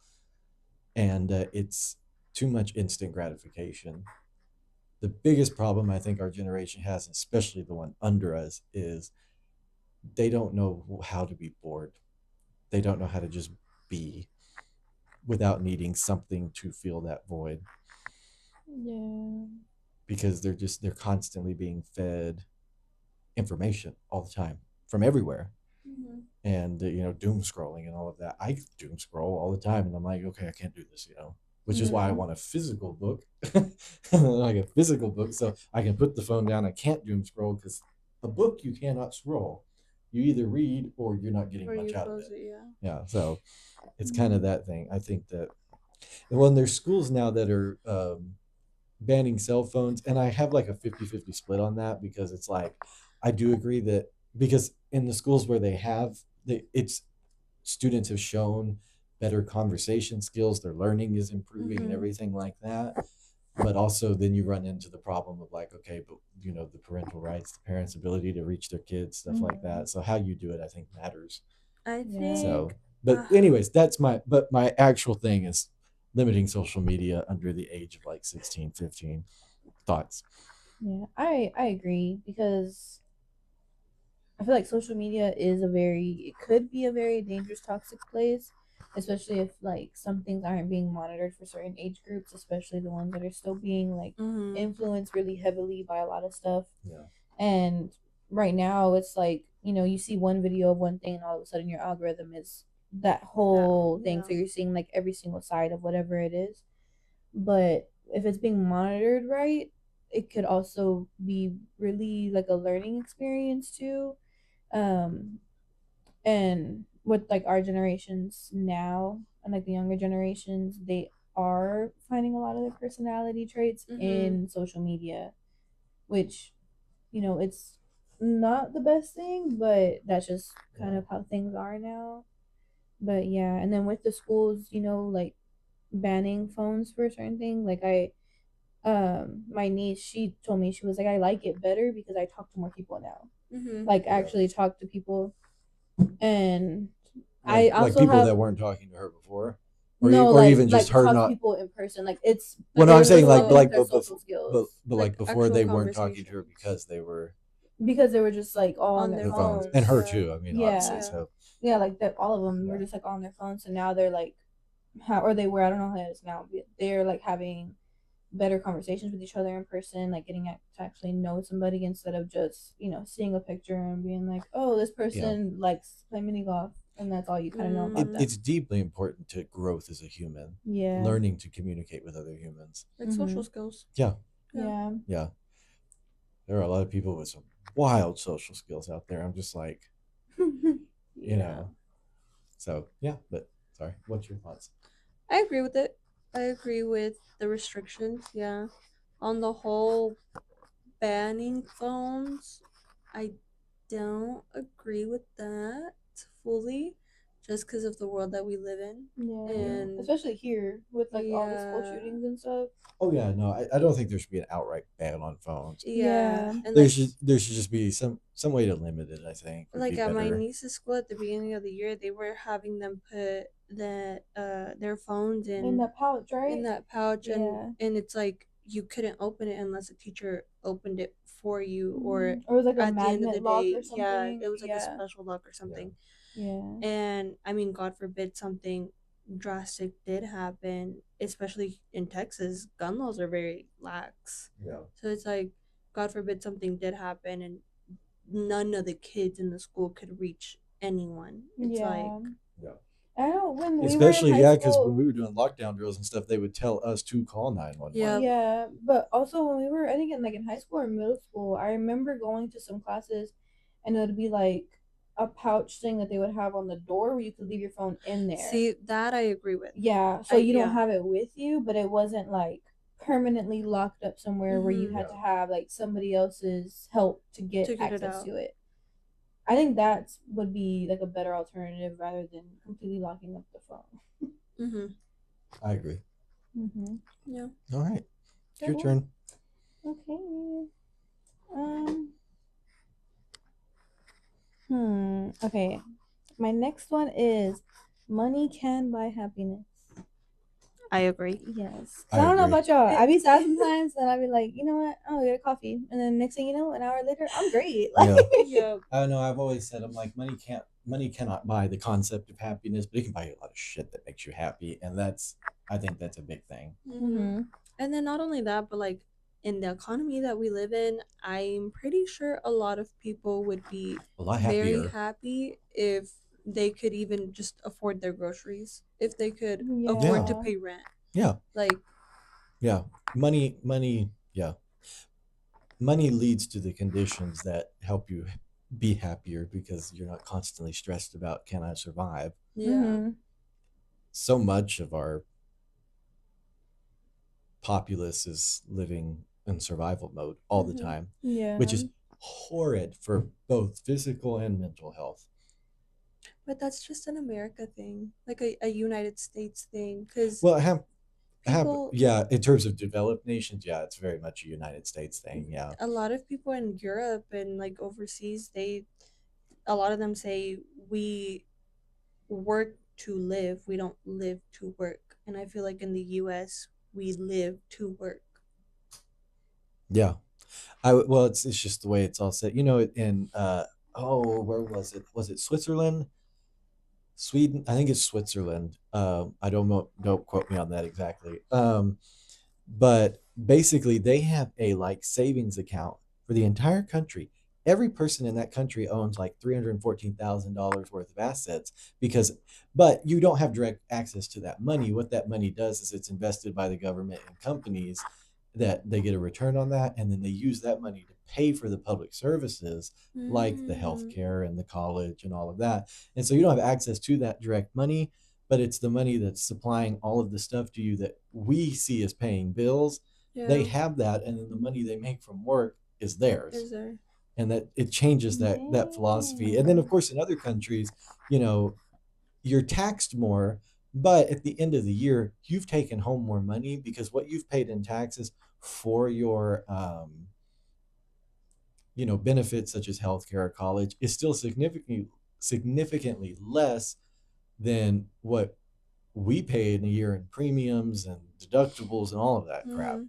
and it's too much instant gratification. The biggest problem I think our generation has, especially the one under us, is they don't know how to be bored. They don't know how to just be without needing something to fill that void. Yeah. because they're constantly being fed information all the time from everywhere. Mhm. And doom scrolling and all of that. I doom scroll all the time, and I'm like, okay, I can't do this, which is why I want a physical book, like a physical book, so I can put the phone down. I can't doom scroll because a book you cannot scroll. You either read or you're not getting Or much you out of close it. it, yeah. Yeah, so it's kind of that thing. I think that, well, there's schools now that are banning cell phones, and I have like a 50-50 split on that, because it's like, I do agree that, because in the schools where they have it's students have shown better conversation skills, their learning is improving and Mhm. everything like that. But also then you run into the problem of like, okay, but the parental rights, the parents' ability to reach their kids, stuff like that. So how you do it, I think, matters. I Yeah. So, think but anyways, my actual thing is limiting social media under the age of like 16, 15. Thoughts? Yeah, I agree, because I feel like social media it could be a very dangerous, toxic place, especially if like some things aren't being monitored for certain age groups, especially the ones that are still being like Mhm. influenced really heavily by a lot of stuff. Yeah. And right now it's like, you see one video of one thing and all of a sudden your algorithm is that whole thing. yeah. So you're seeing like every single side of whatever it is. But if it's being monitored right, it could also be really like a learning experience too. And with like our generations now and like the younger generations, they are finding a lot of their personality traits in social media, which it's not the best thing, but that's just kind of how things are now. But yeah, and then with the schools, like banning phones for a certain thing, like my niece, she told me, she was like, I like it better because I talk to more people now. Mhm. Like actually talk to people. And I Like also people have that weren't talking to her before, no, or like even just her talk to not. people in person. Like it's Well, no, I'm they're saying like leveling up like their but social before, skills but Like like before actual they weren't talking to her conversations. because they were because they were just like all on On their their the phones, phones. and her yeah. too. I mean, Yeah. obviously. So Yeah, like that. All of them Yeah. were just like on their phones, so now they're like, or they were. I don't know how it is now. But they're like having better conversations with each other in person, like getting to actually know somebody instead of just seeing a picture and being like, oh, this person likes play mini golf, and that's all you kind of know about them. it's deeply important to growth as a human. Yeah. Learning to communicate with other humans. Like social skills. Yeah. Yeah. Yeah. There are a lot of people with some wild social skills out there. I'm just like, So yeah, but sorry. What's your thoughts? I agree with it. I agree with the restrictions, yeah. On the whole, banning phones, I don't agree with that fully, just because of the world that we live in. Yeah. And Especially here with like all the school yeah. shootings and stuff. Oh yeah, no, I don't think there should be an outright ban on phones. Yeah. And There like, should just be some way to limit it. I think would like be at my better. niece's school at the beginning of the year, they were having them put their phones In that pouch, right? in that pouch, Yeah. and it's like you couldn't open it unless a teacher opened it for you, or Or it was like a at the end of magnet the lock day, or something. it was like a Yeah. special lock or something. Yeah. And I mean, God forbid something drastic did happen, especially in Texas, gun laws are very lax. Yeah. So it's like, God forbid something did happen and none of the kids in the school could reach anyone. It's like, Yeah. I know when we Especially were in high because school. when we were doing lockdown drills and stuff, they would tell us to call 911. Yeah. Yeah, but also when we were, I think in high school or middle school, I remember going to some classes, and it would be like a pouch thing that they would have on the door where you could leave your phone in there. See, that I agree with. Yeah, so you don't have it with you, but it wasn't like permanently locked up somewhere where you had to have like somebody else's help to get access to it. I think that would be like a better alternative rather than completely locking up the phone. I agree. Yeah. All right. It's your turn. Okay. Okay. My next one is money can buy happiness. I agree. Yes. I don't know about y'all. I be sad sometimes, and I be like, you know what? I'll get a coffee, and then next thing you know, an hour later, I'm great. Yeah. I know. I've always said, I'm like, money cannot buy the concept of happiness, but it can buy you a lot of shit that makes you happy, and I think that's a big thing. And then not only that, but like in the economy that we live in, I'm pretty sure a lot of people would be A lot very happier. happy if they could even just afford their groceries, if they could afford to Yeah. pay rent. Yeah. Like, Yeah. Money. Yeah. Money leads to the conditions that help you be happier because you're not constantly stressed about can I survive. yeah. Mm-hmm. So much of our populace is living in survival mode all the Mhm. time, which Yeah. is horrid for both physical and mental health. But that's just an America thing, like a United States thing, because Well, people, yeah, in terms of developed nations, yeah, it's very much a United States thing. Yeah. a lot of people in Europe and like overseas, a lot of them say we work to live, we don't live to work. And I feel like in the US, we live to work. Yeah. Well, it's just the way it's all set. In oh, where was it? Was it Switzerland? Sweden? I think it's Switzerland. I don't know. Don't quote me on that exactly. But basically, they have a like savings account for the entire country. Every person in that country owns like $314,000 worth of assets because, but you don't have direct access to that money. What that money does is it's invested by the government and companies that they get a return on that, and then they use that money to pay for the public services like the Mm, healthcare and the college and all of that. And so you don't have access to that direct money, but it's the money that's supplying all of the stuff to you that we see as paying bills. They yeah, have that, and then the money they make from work is theirs, is there? and that it changes that philosophy. And then, of Dang. course, in other countries, you know, you're taxed more, but at the end of the year, you've taken home more money because what you've paid in taxes for your benefits such as healthcare or college is still significantly less than what we pay in a year in premiums and deductibles and all of that crap. Mm-hmm.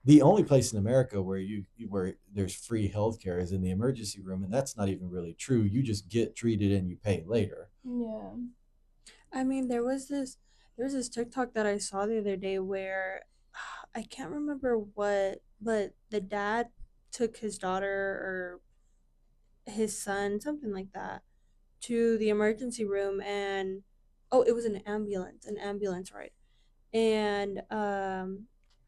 The only place in America where there's free healthcare is in the emergency room, and that's not even really true. You just get treated and you pay later. Yeah. I mean, there was this TikTok that I saw the other day where I can't remember what, but the dad took his daughter or his son, something like that, to the emergency room, and oh, it was an ambulance ride. And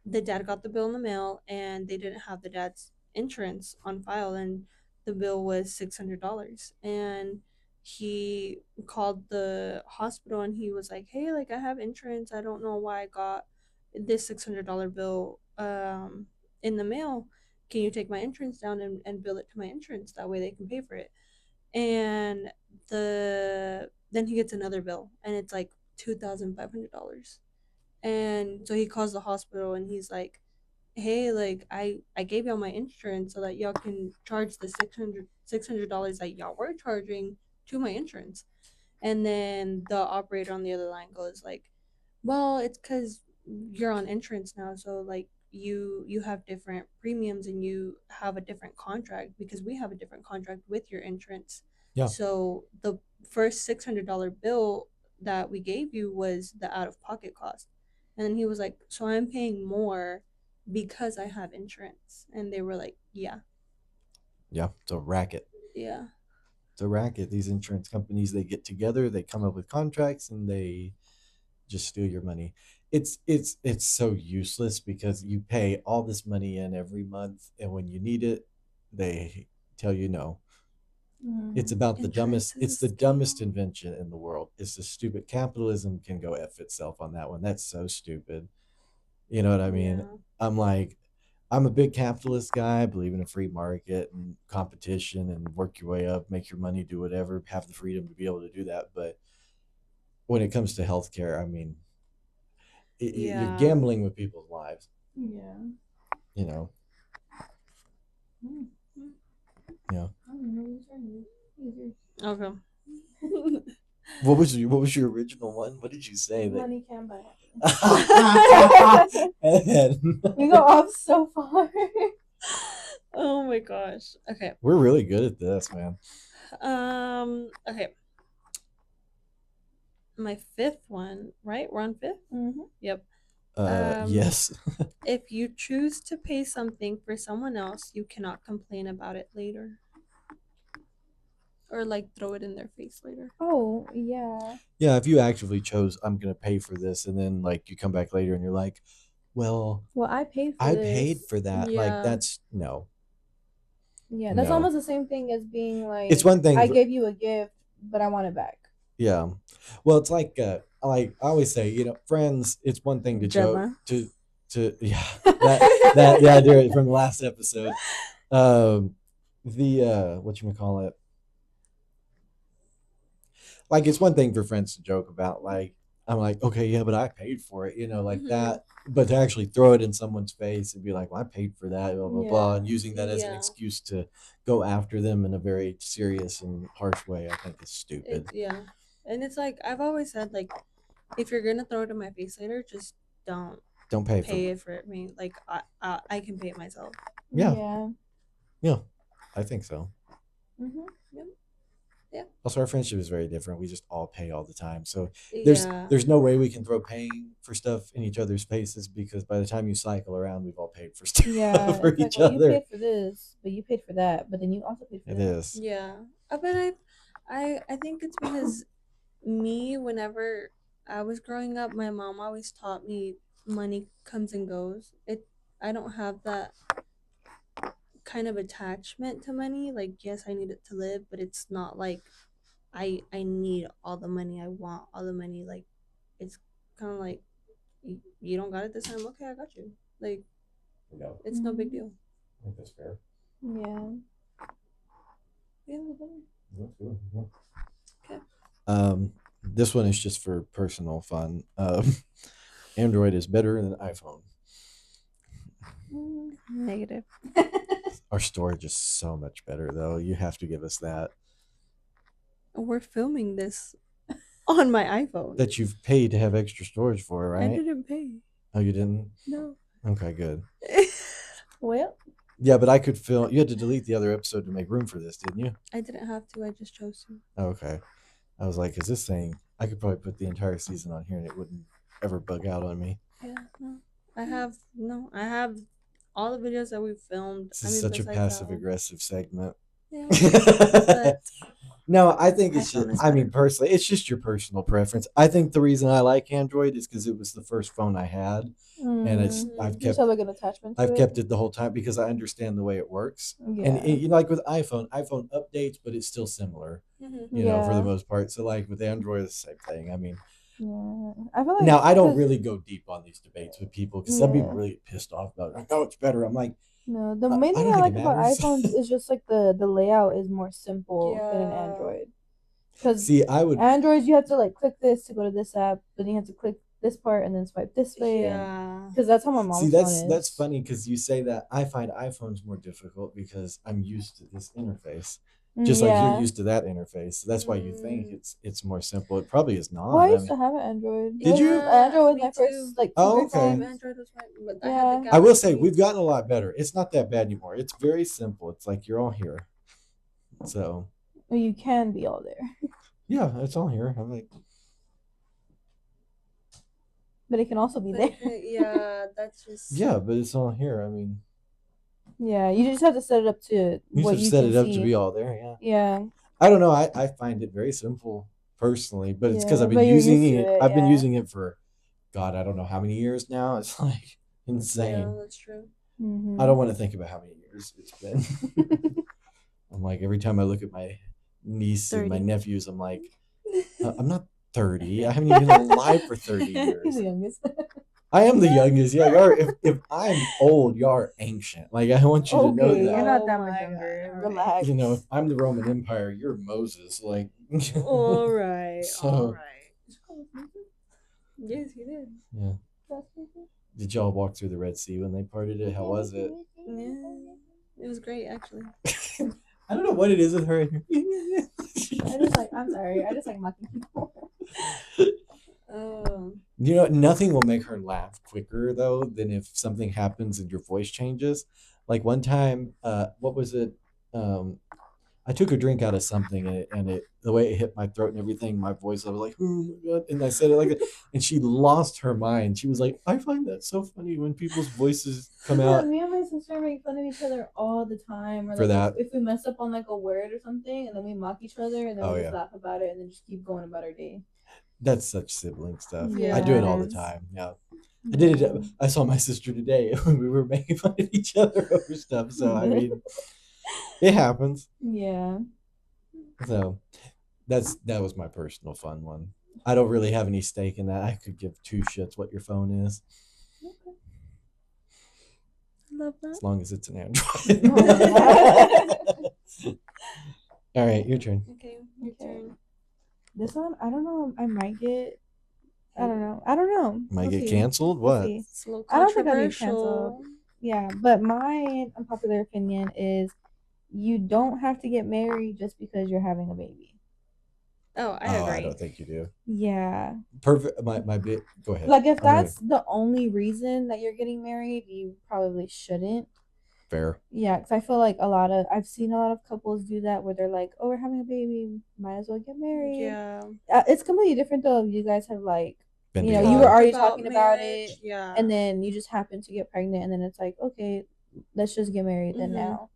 the dad got the bill in the mail, and they didn't have the dad's insurance on file, and the bill was $600. And he called the hospital, and he was like, hey, like, I have insurance, I don't know why I got this $600 bill in the mail. Can you take my insurance down and bill it to my insurance, that way they can pay for it? And then he gets another bill, and it's like $2,500. And so he calls the hospital, and he's like, hey, like, I gave y'all my insurance so that y'all can charge the $600 that y'all were charging to my insurance. And then the operator on the other line goes like, well, it's because you're on insurance now, so like you have different premiums, and you have a different contract because we have a different contract with your insurance. Yeah, So the first $600 bill that we gave you was the out of pocket cost. And then he was like, so I'm paying more because I have insurance. And they were like, yeah, yeah, it's a racket. yeah, It's a racket. These insurance companies, they get together, they come up with contracts, and they just steal your money. It's so useless because you pay all this money in every month, and when you need it, they tell you no. It's Mm. about the insurance dumbest. is a It's the scam. dumbest invention in the world. It's the stupid capitalism can go f itself on that one. That's so stupid. You know what I mean? Yeah, I'm like, I'm a big capitalist guy. I believe in a free market and competition and work your way up, make your money, do whatever, have the freedom to be able to do that. But when it comes to healthcare, I mean, you're yeah. gambling with people's lives. Yeah. You know, Mm. yeah. I don't know which one is Okay. What was your original one? What did you say easier. that? Money can buy happiness. And then, We go off so far. Oh my gosh. Okay. we're really good at this, man. Okay. My fifth one, right? We're on fifth? Mm-hmm. Yep. Yes. If you choose to pay something for someone else, you cannot complain about it later. Or like throw it in their face later. Oh, yeah. Yeah, if you actively chose, I'm gonna pay for this, and then like you come back later and you're like, well, Well, I paid for I this. paid for that. Like Yeah. that's no. Yeah, that's No. almost the same thing as being like, It's one thing. I gave you a gift, but I want it back. Yeah. Well, it's like I always say, friends. It's one thing to joke Gemma. to yeah that yeah, dude, from the last episode. The what you call it? Like it's one thing for friends to joke about. Like I'm like, okay, yeah, but I paid for it, like Mhm. that. But to actually throw it in someone's face and be like, well, I paid for that, blah blah blah, Yeah. and using that as an Yeah. excuse to go after them in a very serious and harsh way, I think is stupid. Yeah. And it's like I've always said, like, if you're gonna throw it in my face later, just don't Don't pay pay for it for me. Like I can pay it myself. Yeah. Yeah. Yeah, I think so. Mm-hmm. Also, our friendship is very different. We just all pay all the time, so Yeah. there's no way we can throw paying for stuff in each other's faces because by the time you cycle around, we've all paid for stuff Yeah. for It's like, each well, you other. paid for this, but you paid for that, but then you also paid for It that. is. Yeah. But I think it's because me, whenever I was growing up, my mom always taught me money comes and goes. I don't have that kind of attachment to money. Like, yes, I need it to live, but it's not like I need all the money. I want all the money. Like, it's kind of like you don't got it this time. Okay, I got you. Like, No, it's no big deal. I think that's fair. Yeah. Yeah. Okay. This one is just for personal fun. Android is better than iPhone. Negative. Our storage is so much better, though. You have to give us that. We're filming this on my iPhone. That you've paid to have extra storage for, right? I didn't pay. Oh, you didn't? No. Okay, good. Well, Yeah, but I could film. You had to delete the other episode to make room for this, didn't you? I didn't have to. I just chose to. Oh, okay. I was like, is this thing? I could probably put the entire season on here and it wouldn't ever bug out on me. Yeah, no. I have all the videos that we filmed. This is such a besides that passive one. aggressive segment. Yeah. But No, I think it's iPhone is just, I mean, better. personally, it's just your personal preference. I think the reason I like Android is because it was the first phone I had, and it's I've Mhm. you kept have like an attachment to I've it? kept it the whole time because I understand the way it works. Yeah. And like with iPhone updates, but it's still similar, Mhm. you know, for the Yeah. most part. So like with Android, it's the same thing. I mean, Yeah. I feel like now I don't 'cause- really go deep on these debates with people because some people Yeah. really get pissed off about it. Like, oh, it's better. I'm like, No, the I main don't thing I think like it about matters. iPhones is just like the layout is more simple than an Yeah. Android. Because see, I would. Androids you have to like click this to go to this app, then you have to click this part and then swipe this way. Yeah. Because that's how my mom's See, phone that's is. funny because you say that. I find iPhones more difficult because I'm used to this interface, just like Yeah. you're used to that interface. So that's why you think it's more simple. It probably is not. Well, I I used mean, to have an Android. Did you? Android was Me my too. first like Oh, computer okay. phone. Android was my, but I Yeah. had the I will say Galaxy. we've gotten a lot better. It's not that bad anymore. It's very simple. It's like you're all here. So Well, you can be all there, yeah, it's all here. I'm like, but it can also be But there. yeah, that's just yeah, but it's all here. I mean, Yeah, you just have to set it up to you what just you set can it up see. to be all there. Yeah. Yeah. I don't know. I find it very simple personally, but it's because Yeah, I've been but you're using used to it. it, I've been yeah. using it for, God, I don't know how many years now. It's like insane. yeah, that's true. Mm-hmm. I don't want to think about how many years it's been. I'm like every time I look at my niece and my 30. nephews, I'm like, I'm not 30. I haven't even been alive for 30 He's years. the youngest. I am the youngest. Yeah, if I'm old, y'all are ancient. Like I want you to know Okay, that. you're not that Oh much my younger. God, alright. Relax. You know, if I'm the Roman Empire, you're Moses. Like, All right. So- All right. Yes, he did. yeah. Did y'all walk through the Red Sea when they parted it? How was it? Yeah, it was great actually. I don't know what it is with her. I'm sorry. I just like mocking people. You know, nothing will make her laugh quicker though than if something happens and your voice changes. Like one time, what was it? I I took a drink out of something and the way it hit my throat and everything, my voice, I was like, oh my God. And I said it like that. And she lost her mind. She was like, I find that so funny when people's voices come Yeah, out me and my sister make fun of each other all the time. Or for like that. if we mess up on like a word or something, and then we mock each other, and then Oh, we just yeah. laugh about it, and then just keep going about our day. That's such sibling stuff. Yeah. I do it all the Yes. time. Yeah. I did Yeah. it. I saw my sister today when we were making fun of each other over stuff. So, I mean, it happens. Yeah. So, that was my personal fun one. I don't really have any stake in that. I could give two shits what your phone is, Okay. Love that. as long as it's an Oh Android. All right, your turn. Okay, your Okay. turn. This one, I don't know. I might get. I don't know. Might We'll get see. canceled. We'll What? see. It's a little I don't think I'll get controversial. canceled. Yeah, but my unpopular opinion is you don't have to get married just because you're having a baby. Oh, I agree. I don't think you do. Yeah. Perfect. My bit. Go ahead. Like if I'm gonna- that's the only reason that you're getting married, you probably shouldn't. fair. Yeah, because I feel like I've seen a lot of couples do that where they're like, oh, we're having a baby, might as well get married. Yeah. It's completely different though if you guys have like, Been you know, together. you were already About talking about marriage, it, yeah. and then you just happen to get pregnant, and then it's like, okay, let's just get married then Mhm. now.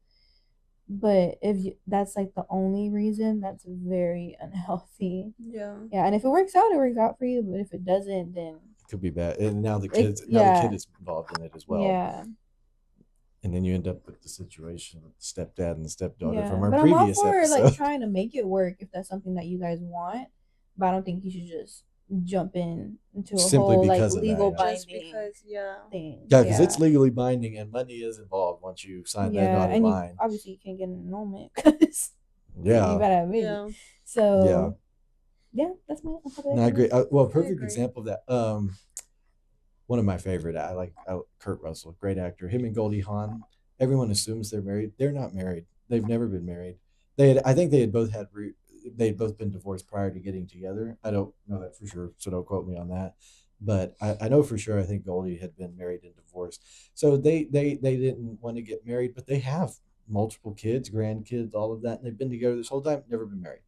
But if that's like the only reason, that's very unhealthy. Yeah. Yeah, and if it works out for you. But if it doesn't, then Could be bad. And now the It- kids. Now yeah. the kid is involved in it as well. yeah, And then you end up with the situation with the stepdad and the stepdaughter yeah. from our But I'm all previous for episode. like trying to make it work if that's something that you guys want. But I don't think you should just jump into a Simply whole like because of that, legal yeah. Just binding because, yeah. thing. Yeah, because it's legally binding and money is involved once you sign that yeah, dotted and line. obviously you can't get an annulment because you Yeah. gotta have a baby. Yeah. So yeah, that's my unpopular No, I agree. opinion. Well, a perfect agree. example of that. One of my favorite. I like Kurt Russell, great actor. Him and Goldie Hawn. Everyone assumes they're married. They're not married. They've never been married. I think they had both they had both been divorced prior to getting together. I don't know that for sure, so don't quote me on that. But I know for sure. I think Goldie had been married and divorced, so they didn't want to get married, but they have multiple kids, grandkids, all of that, and they've been together this whole time, never been married.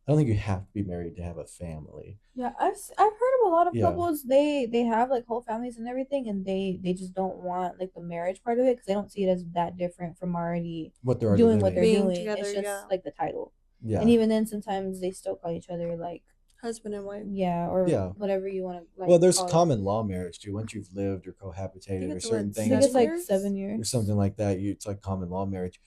I don't think you have to be married to have a family. Yeah, I've heard of a lot of Yeah. couples. They have like whole families and everything, and they just don't want like the marriage part of it because they don't see it as that different from already What they're already doing what they're living. Being doing. together, It's just yeah. like the title. Yeah. And even then, sometimes they still call each other like Husband and wife. or Yeah. whatever you want to like. Well, there's call it. common law marriage too. Once you've lived or cohabitated or it's certain what, I think things it's like 7 years? 7 years or something like that, it's like common law marriage.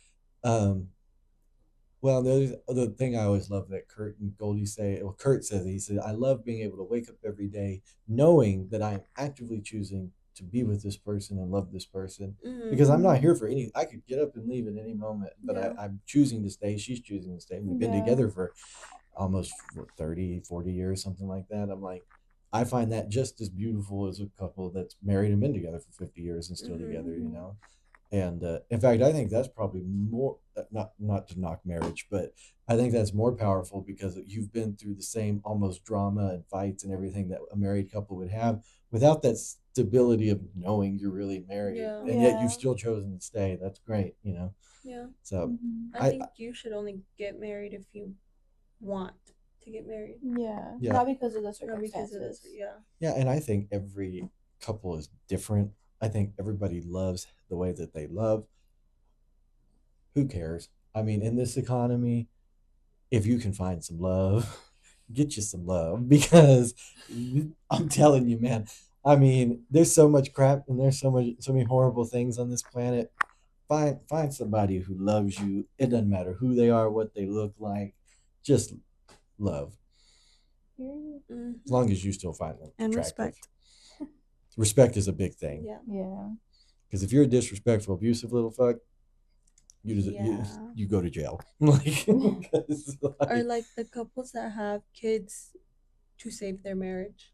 Well, the other thing I always love that Kurt and Goldie say, well, Kurt says, he said, I love being able to wake up every day knowing that I am actively choosing to be with this person and love this person Mhm. because I'm not here for any, I could get up and leave at any moment, but Yeah. I'm choosing to stay. She's choosing to stay. We've been Yeah. together for almost 30, 40 years, something like that. I'm like, I find that just as beautiful as a couple that's married and been together for 50 years and still Mhm. together, you know? And in fact, I think that's probably more not to knock marriage, but I think that's more powerful because you've been through the same almost drama and fights and everything that a married couple would have without that stability of knowing you're really married, Yeah. and yet Yeah. you've still chosen to stay. That's great, you know. Yeah. So Mhm. I think you should only get married if you want to get married. Yeah. Yeah. Not because of the Not because of circumstances. this. Yeah. yeah, and I think every couple is different. I think everybody loves the way that they love. Who cares? I mean, in this economy, if you can find some love, get you some love because I'm telling you, man. I mean, there's so much crap and there's so many horrible things on this planet. Find somebody who loves you. It doesn't matter who they are, what they look like. Just love. Mhm. As long as you still find them And attractive. respect. Respect is a big thing. Yeah. Yeah. Because if you're a disrespectful, abusive little fuck, Yeah. you go to jail. Like, 'cause, Or like the couples that have kids to save their marriage.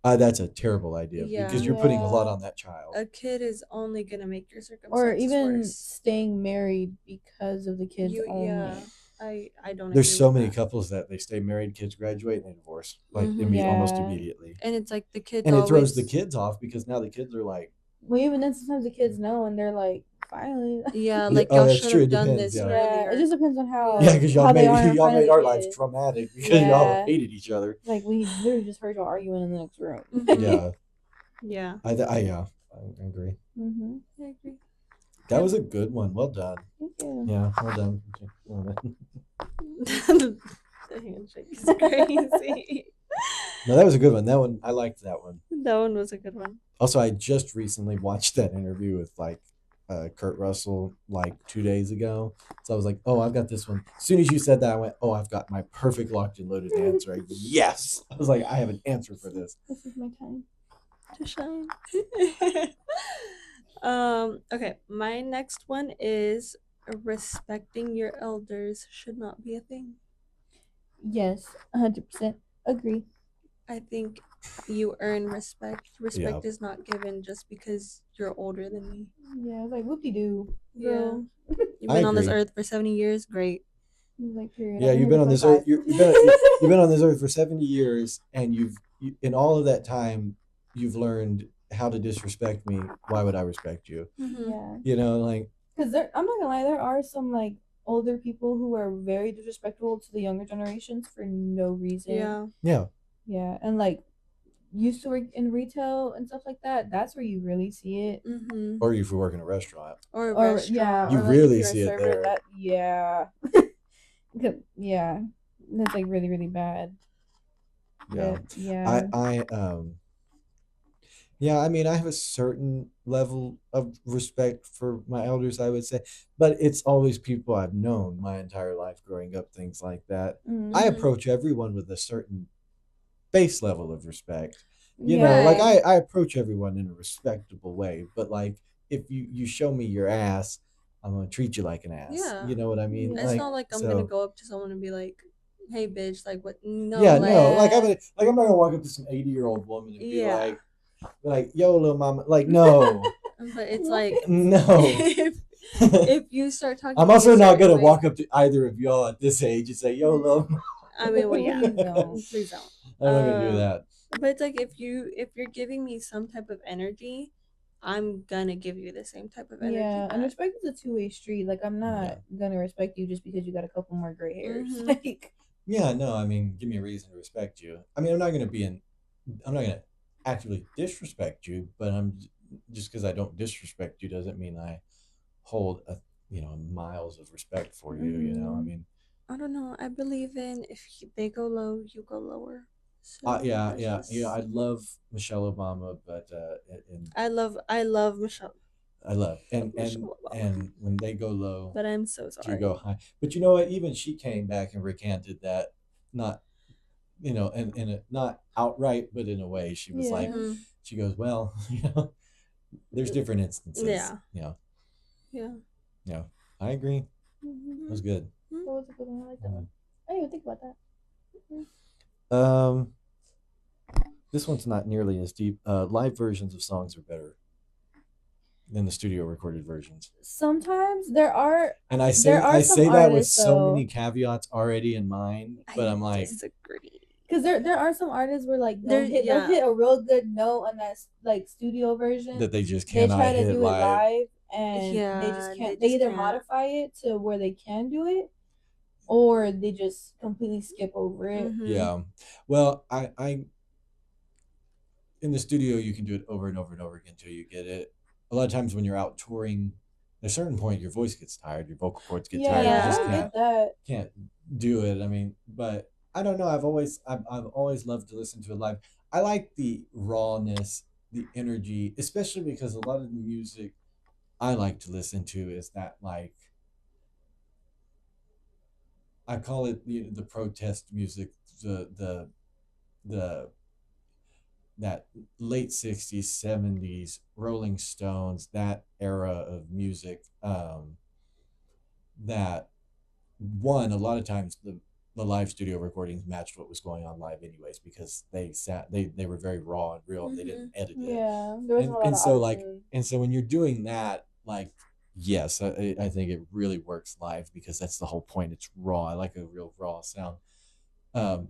that's a terrible idea because you're putting a lot Yeah. on that child. A kid is only gonna make your Or circumstances even worse. staying married because of the kids only. Yeah. I don't. There's agree so with many that. couples that they stay married, kids graduate, and they divorce like Mhm. almost Yeah. immediately. And it's like the kids And it always throws the kids off because now the kids are like, Well, even then, sometimes the kids know, and they're like, finally. Yeah, Yeah, like oh, y'all that's should true. have It done depends. this Yeah. Yeah, it earlier. just depends on how Yeah, because y'all how they made are in y'all front of made the our lives kid. traumatic because y'all hated each other. Like we literally just heard y'all arguing in the next room. Mhm. Yeah, Yeah, I agree. Mm-hmm. I agree. That was a good one. Well done. Thank you. Yeah, well done. The handshake is crazy. No, that was a good one. That one I liked that one. That one was a good one. Also, I just recently watched that interview with Kurt Russell like 2 days ago. So I was like, oh, I've got this one. As soon as you said that, I went, oh, I've got my perfect locked and loaded answer. Yes. I was like, I have an answer for this. This is my time to shine. Okay, my next one is respecting your elders should not be a thing. Yes, 100% agree. I think you earn respect. Respect is not given just because you're older than me. Yeah, like whoopie doo. Yeah. You've I been on this agree. earth for 70 years. Great. Like period. Yeah, I've been you've here been on for this earth. 25. You've been on this earth for 70 years, and in all of that time, you've learned how to disrespect me. Why would I respect you? Mm-hmm. Yeah, You know, like because I'm not gonna lie, there are some like older people who are very disrespectful to the younger generations for no reason. Yeah. yeah, Yeah, and like used to work in retail and stuff like that. That's where you really see it. Mm-hmm. or if you work in a restaurant, Or a Or restaurant. yeah, You or, like, really if you're a see it server, there. That yeah, yeah, that's like really really bad. yeah. Yeah. Yeah, I mean, I have a certain level of respect for my elders, I would say, but it's always people I've known my entire life growing up, things like that. Mm. I Mhm. approach everyone with a certain base level of respect. You Yeah. know, like Right. I approach everyone in a respectable way, but like if you show me your ass, I'm gonna treat you like an ass. Yeah. You know what I mean? Yeah. It's Like not like I'm so. gonna go up to someone and be like, "Hey, bitch!" Like what? No. Yeah, like, no, like I'm not gonna walk up to some 80-year-old woman and be Yeah. like, yo, little mama, like no, But it's like no. if you start talking, I'm to me a also not certain gonna way- walk up to either of y'all at this age and say, yo, little mama. I mean, well, yeah. Please don't. Please don't. I'm not gonna do that. But it's like if you're giving me some type of energy, I'm gonna give you the same type of energy. Yeah, and back. respect is a two-way street. Like I'm not gonna respect you just because you got a couple more gray hairs. Mhm. Like Yeah, no, I mean, give me a reason to respect you. I mean, I'm not gonna actively disrespect you, but just because I don't disrespect you doesn't mean I hold miles of respect for you. You know, I Mhm. mean, I don't know. I believe in if they go low, you go lower. So yeah, that's yeah, just- yeah. I love Michelle Obama, but and I love Michelle. I love and Michelle Obama. and when they go low, But I'm so you sorry. go high. But you know what? Even she came back and recanted that, not in a not outright, but in a way, she was like, Mhm. she goes, well, there's different instances. Yeah. Yeah. Yeah. Yeah. I agree. Mhm. It was good. that was a good one. I like that one. I didn't even think about that. This one's not nearly as deep. Live versions of songs are better than the studio recorded versions. Sometimes there are, And I there are some say that with artists, so though. many caveats already in mind, but I'm like, disagree. Because there are some artists where like There- they'll yeah. hit a real good note on that like studio version. that they just They cannot try to hit do live. it live, and Yeah, they just can't. they They just either can't. modify it to where they can do it, or they just completely skip over it. Mhm. Yeah. Well, I in the studio you can do it over and over and over again until you get it. A lot of times when you're out touring, at a certain point your voice gets tired, your vocal cords get tired. You Yeah, just I Yeah. get that. can't do it. I mean, but I don't know. I've always loved to listen to it live. I like the rawness, the energy, especially because a lot of the music I like to listen to is that like I call it the protest music, the that late 60s 70s Rolling Stones, that era of music, that one, a lot of times the live studio recordings matched what was going on live anyways, because they were very raw and real. They didn't edit it. Yeah, there wasn't a lot And of so like auto-tune. and so when you're doing that, like, yes, I think it really works live because that's the whole point. It's raw. I like a real raw sound. Now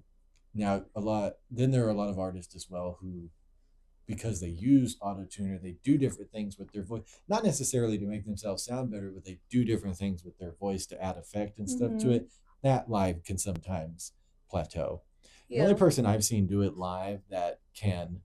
there are a lot of artists as well who, because they use autotune or they do different things with their voice, not necessarily to make themselves sound better, but they do different things with their voice to add effect and stuff to it. That live can sometimes plateau. The only person I've seen do it live that can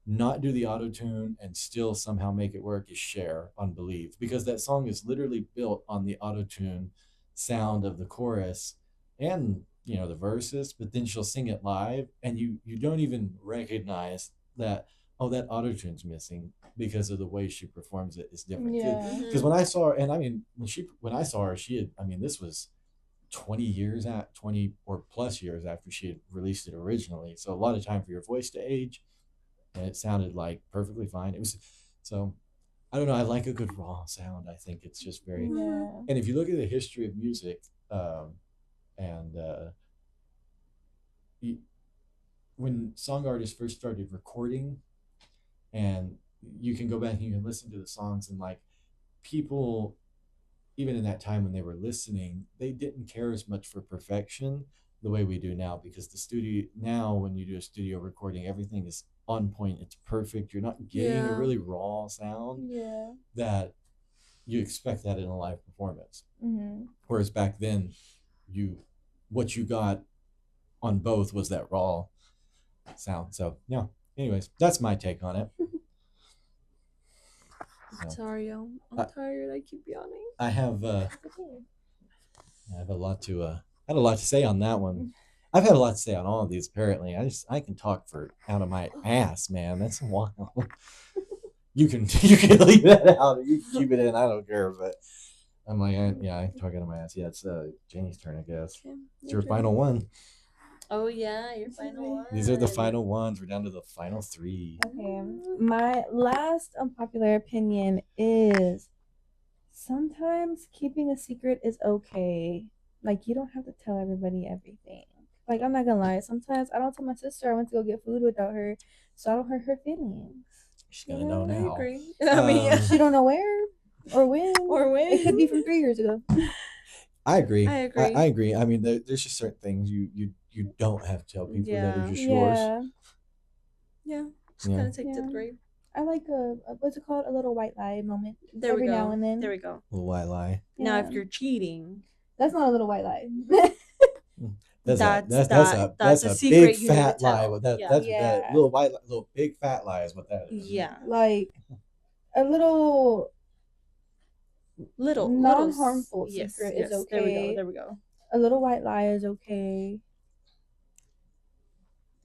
not do the autotune and still somehow make it work is Cher on Believe, because that song is literally built on the autotune sound of the chorus and the verses, but then she'll sing it live and you don't even recognize that, oh, that autotune's missing, because of the way she performs it is different. Because when I saw her, and I mean when I saw her, she had, I mean, this was 20 or plus years after she had released it originally, so a lot of time for your voice to age, and it sounded like perfectly fine. It was, so I don't know, I like a good raw sound. I think it's just very, and if you look at the history of music, and when song artists first started recording, and you can go back and you can listen to the songs, and like people, even in that time when they were listening, they didn't care as much for perfection the way we do now, because the studio now, when you do a studio recording, everything is on point, it's perfect, you're not getting a really raw sound that you expect that in a live performance. Whereas back then, what you got on both was that raw sound. So yeah, anyways, that's my take on it. Sorry, I'm tired. I keep yawning. I have a lot to say on that one. I've had a lot to say on all of these. Apparently, I can talk out of my ass, man. That's wild. You can leave that out, or you can keep it in. I don't care. But I'm like, I can talk out of my ass. Yeah, it's Janie's turn, I guess. Okay, it's your final one. Oh yeah, your final one. These are the final ones. We're down to the final 3. Okay, my last unpopular opinion is sometimes keeping a secret is okay. Like, you don't have to tell everybody everything. Like, I'm not gonna lie, sometimes I don't tell my sister I went to go get food without her, so I don't hurt her feelings. She's gonna know now. I agree. I mean, she don't know where or when. It could be from 3 years ago. I agree. I agree. I mean, there's just certain things you don't have to tell people that are just yours. Yeah. Just kind of take to the grave. I like what's it called? A little white lie moment. Every now and then. There we go. A little white lie. Yeah. Now, if you're cheating, that's not a little white lie. That's a big fat lie. That little big fat lie is what that is. Yeah. Like a little non-harmful secret is okay. There we go. A little white lie is okay.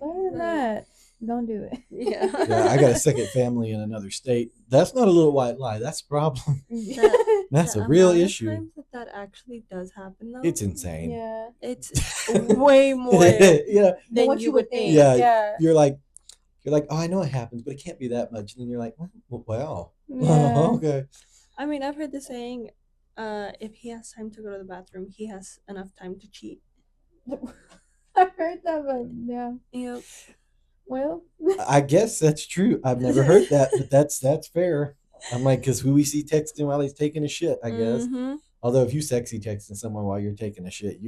Other than that, don't do it. Yeah. I got a second family in another state. That's not a little white lie. That's a problem. That's a real issue. That actually does happen, though. It's insane. Yeah. It's way more than what you would think. Yeah. You're like, oh, I know it happens, but it can't be that much. And then you're like, well, okay. I mean, I've heard the saying, if he has time to go to the bathroom, he has enough time to cheat. I heard that, but yeah. Yep. Well, I guess that's true. I've never heard that, but that's fair. I'm like, because who we see texting while he's taking a shit, I guess. Mm-hmm. Although if you sexy texting someone while you're taking a shit,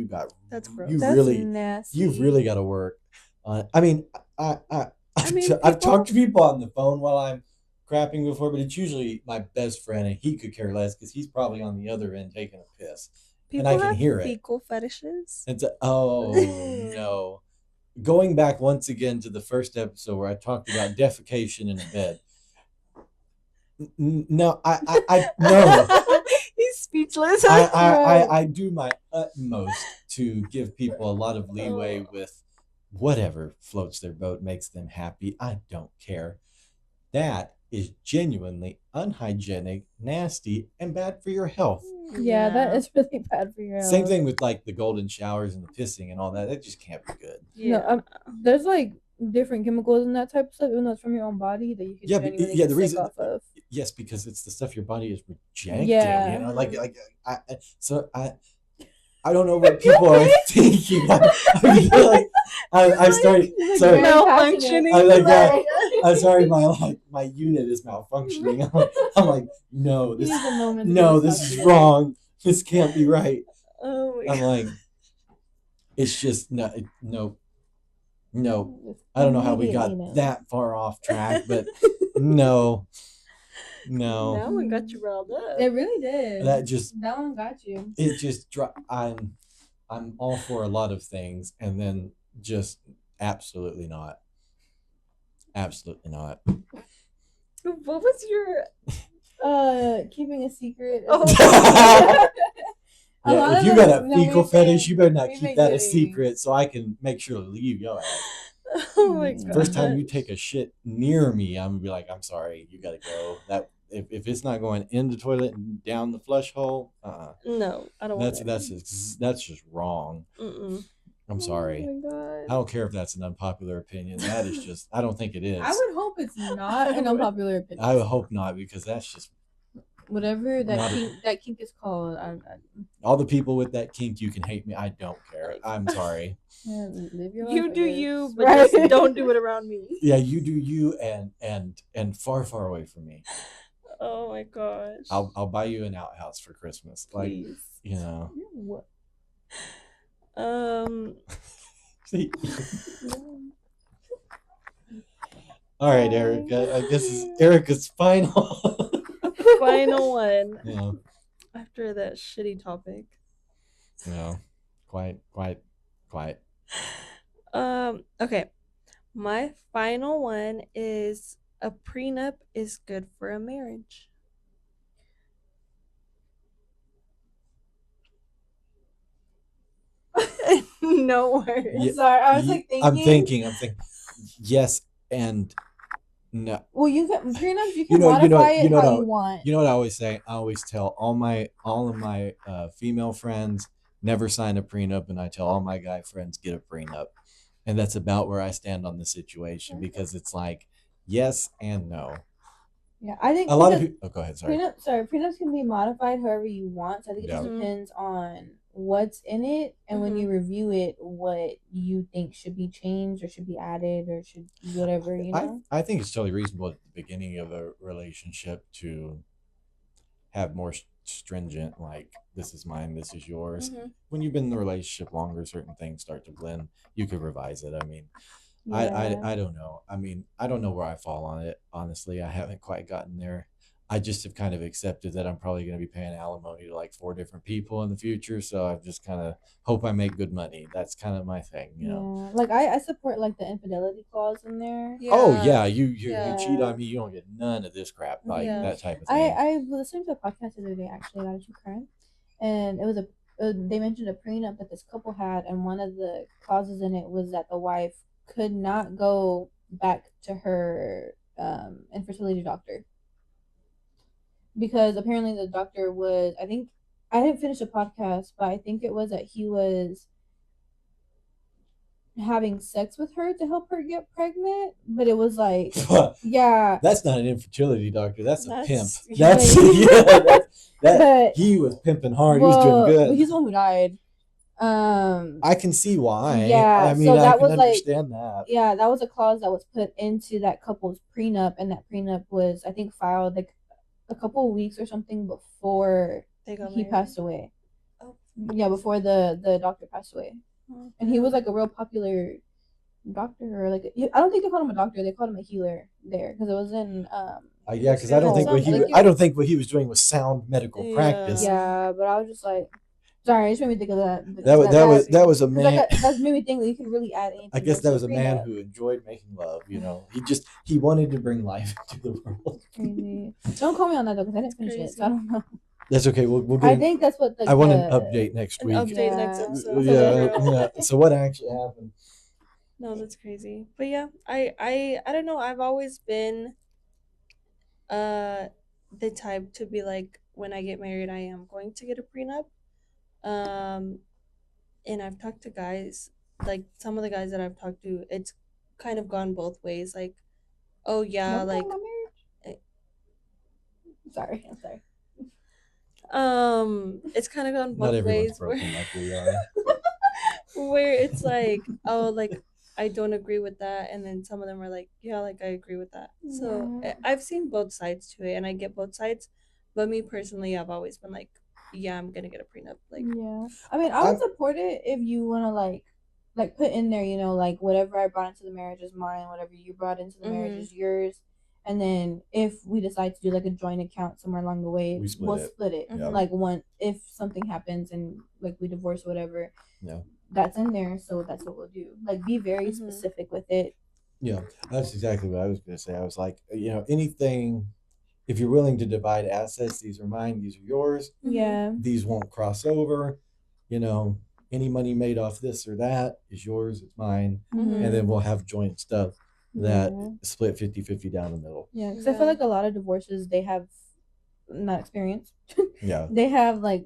that's gross. That's nasty. You've really got to work on. I mean, I've talked to people on the phone while I'm crapping before, but it's usually my best friend, and he could care less because he's probably on the other end taking a piss, people and I can hear it. Fecal fetishes. It's no. Going back once again to the first episode where I talked about defecation in a bed. No, I no. He's speechless. I do my utmost to give people a lot of leeway with whatever floats their boat, makes them happy. I don't care. That is genuinely unhygienic, nasty, and bad for your health. Yeah, that is really bad for your health. Same thing with like the golden showers and the pissing and all that. That just can't be good. Yeah. No, there's like different chemicals in that type of stuff, even though it's from your own body that you can the reason off of. Yes, because it's the stuff your body is rejecting. Yeah. You know, I don't know what people are thinking. I started sorry. Malfunctioning. I'm sorry, my unit is malfunctioning. I'm like, no, this is wrong. This can't be right. Oh my I'm like, it's just no. I don't know how we got that far off track, but No. That one got you riled up. It really did. That one got you. It just I'm all for a lot of things, and then just absolutely not. Absolutely not. What was your Keeping a secret. Oh. A lot Yeah, if of you us- got a no, fecal we've been- fetish, you better not we've keep been that a getting- secret so I can make sure to leave your ass. Oh my god. First time you take a shit near me, I'm gonna be like, I'm sorry, you gotta go. That if it's not going in the toilet and down the flush hole, No, I don't want that's it. that's just wrong. Mm-mm. I'm sorry. Oh my god. I don't care if that's an unpopular opinion. That is just, I don't think it is. I would hope it's not an unpopular opinion. I would hope not, because that's just Whatever Not that kink is called. all the people with that kink. You can hate me. I don't care. I'm sorry. Live your You life, I do guess. you, but Right. just don't do it around me. Yeah, you do you, and far away from me. Oh my gosh. I'll buy you an outhouse for Christmas. Like, Please. you know. What? See? All right, Erica. I guess it's Erica's final. Final one Yeah. after that shitty topic. Yeah. Quite. Okay. My final one is a prenup is good for a marriage. No words. Yeah, Sorry, I was like thinking. I'm thinking. Yes and no. Well, you can prenups. You You can know- you know- modify you it know how what you want. You know what I always say? I always tell all of my female friends never sign a prenup, and I tell all my guy friends get a prenup, and that's about where I stand on the situation, because it's like yes and no. Yeah, I think A lot of because people. Oh, go ahead. Sorry. prenups can be modified however you want. So I think it Yeah. just depends on what's in it, and when you review it, what you think should be changed or should be added or should whatever, you know. I think it's totally reasonable at the beginning of a relationship to have more stringent, like, this is mine, this is yours. Mhm. When you've been in the relationship longer, certain things start to blend. You could revise it. I mean, Yeah. I don't know. I mean, I don't know where I fall on it. Honestly, I haven't quite gotten there. I just have kind of accepted that I'm probably going to be paying alimony to like 4 different people in the future. So I just kind of hope I make good money. That's kind of my thing, you know. Yeah, like I support like the infidelity clause in there. Oh yeah, you Yeah. cheat on me, you don't get none of this crap, like Yeah. that type of thing. I listened to a podcast the other day actually about a true crime, and it was they mentioned a prenup that this couple had, and one of the clauses in it was that the wife could not go back to her infertility doctor, because apparently the doctor was, I think, I didn't finish the podcast, but I think it was that he was having sex with her to help her get pregnant, but it was like, yeah, That's not an infertility doctor. That's a pimp. That's- That's that But- he was pimping hard. He was doing well, good. he's the one who died. I can see why. Yeah, I mean, so I that can was like- understand that. Yeah, that was a clause that was put into that couple's prenup, and that prenup was, I think, filed like a couple of weeks or something before They got he married. passed away. Oh. Yeah, before the doctor passed away, Oh. and he was like a real popular doctor, or like I don't think they called him a doctor; they called him a healer there, because it was in Yeah, because I don't think what he Like I don't think what he was doing was sound medical Yeah. practice. yeah. But I was just like, sorry, it just made me think of that. That was a 'cause man. that made me think that you could really add anything. I guess to that was a man prenup. who enjoyed making love. You know, he wanted to bring life into the world. Crazy. Don't call me on that though, because I didn't finish it, so I don't know. That's okay. We'll I get. think that's what I want an update next An week. update next Yeah. episode. Yeah. So what actually happened? No, that's crazy. But yeah, I don't know. I've always been the type to be like, when I get married, I am going to get a prenup. And I've talked to guys, like some of the guys that I've talked to, it's kind of gone both ways. Like, oh yeah, Don't like call my marriage. Sorry, I'm sorry. it's kind of gone Not both everyone's ways where, broken like we are. where it's like, oh, like I don't agree with that, and then some of them are like, yeah, like I agree with that. So Yeah. I've seen both sides to it, and I get both sides. But me personally, I've always been like, yeah, I'm gonna get a prenup. Like, Yeah, I mean, I would support it if you want to like put in there, you know, like whatever I brought into the marriage is mine, whatever you brought into the marriage Mhm. is yours, And then if we decide to do like a joint account somewhere along the way, We split we'll it. split it. Yeah. Like if something happens and like we divorce or whatever, Yeah. that's in there. So that's what we'll do. Like be very specific with it. Yeah, that's exactly what I was going to say. I was like, anything, if you're willing to divide assets, these are mine, these are yours. Yeah. These won't cross over. Any money made off this or that is yours, it's mine. Mhm. And then we'll have joint stuff that Yeah. split 50-50 down the middle. Yeah, because I feel like a lot of divorces, they have not experience. Yeah. They have like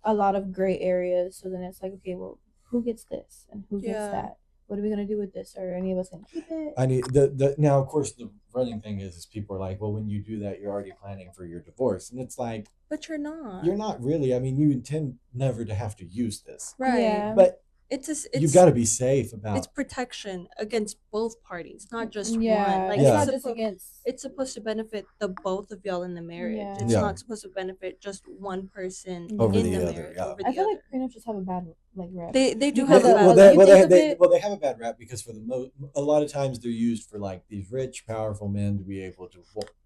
a lot of gray areas. So then it's like, okay, well, who gets this and who gets that? What are we gonna do with this? Are any of us gonna keep it? I need the now, of course, the running thing is people are like, well, when you do that, you're already planning for your divorce, and it's like, but you're not. You're not really. I mean, you intend never to have to use this, right? Yeah. But it's you've got to be safe about. It's protection against both parties, not just one. Like Yeah. it's not just against. It's supposed to benefit the both of y'all in the marriage. Yeah. It's Yeah. not supposed to benefit just one person Over in the the other, marriage. yeah. Over I the feel other. like prenups just have a bad rap. They do Because have a of- bad. They have a bad rap because for a lot of times they're used for like these rich, powerful men to be able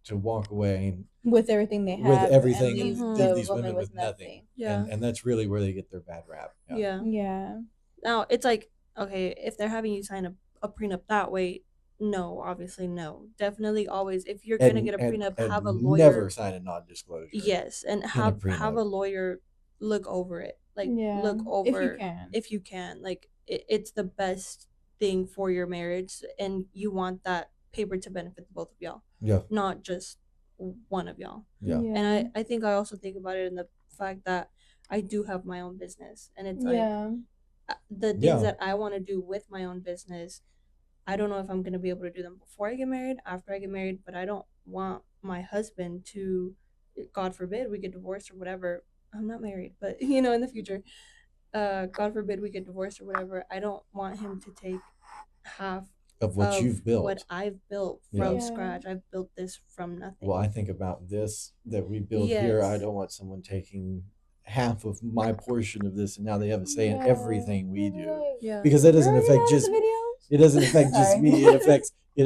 to walk away with everything they have, with everything, and leave and the leave these woman women with with nothing. Yeah. And that's really where they get their bad rap. Yeah. Yeah. Now it's like, okay, if they're having you sign a prenup that way, no, obviously no. Definitely always, if you're gonna get a prenup, have a lawyer. Never sign a non-disclosure. Yes, and in a have prenup. a lawyer look over it. Like Yeah. look over if you can. Like it's the best thing for your marriage, and you want that paper to benefit the both of y'all, Yeah. not just one of y'all. Yeah. And I think I also think about it in the fact that I do have my own business, and it's like the things that I want to do with my own business, I don't know if I'm going to be able to do them before I get married, after I get married, but I don't want my husband to, God forbid, we get divorced or whatever. I'm not married, but in the future, God forbid we get divorced or whatever, I don't want him to take half of what you've built. What I've built from scratch. I've built this from nothing. Well, I think about this that we built here. I don't want someone taking half of my portion of this, and now they have a say in everything we do. Yeah. Because that doesn't affect just me. It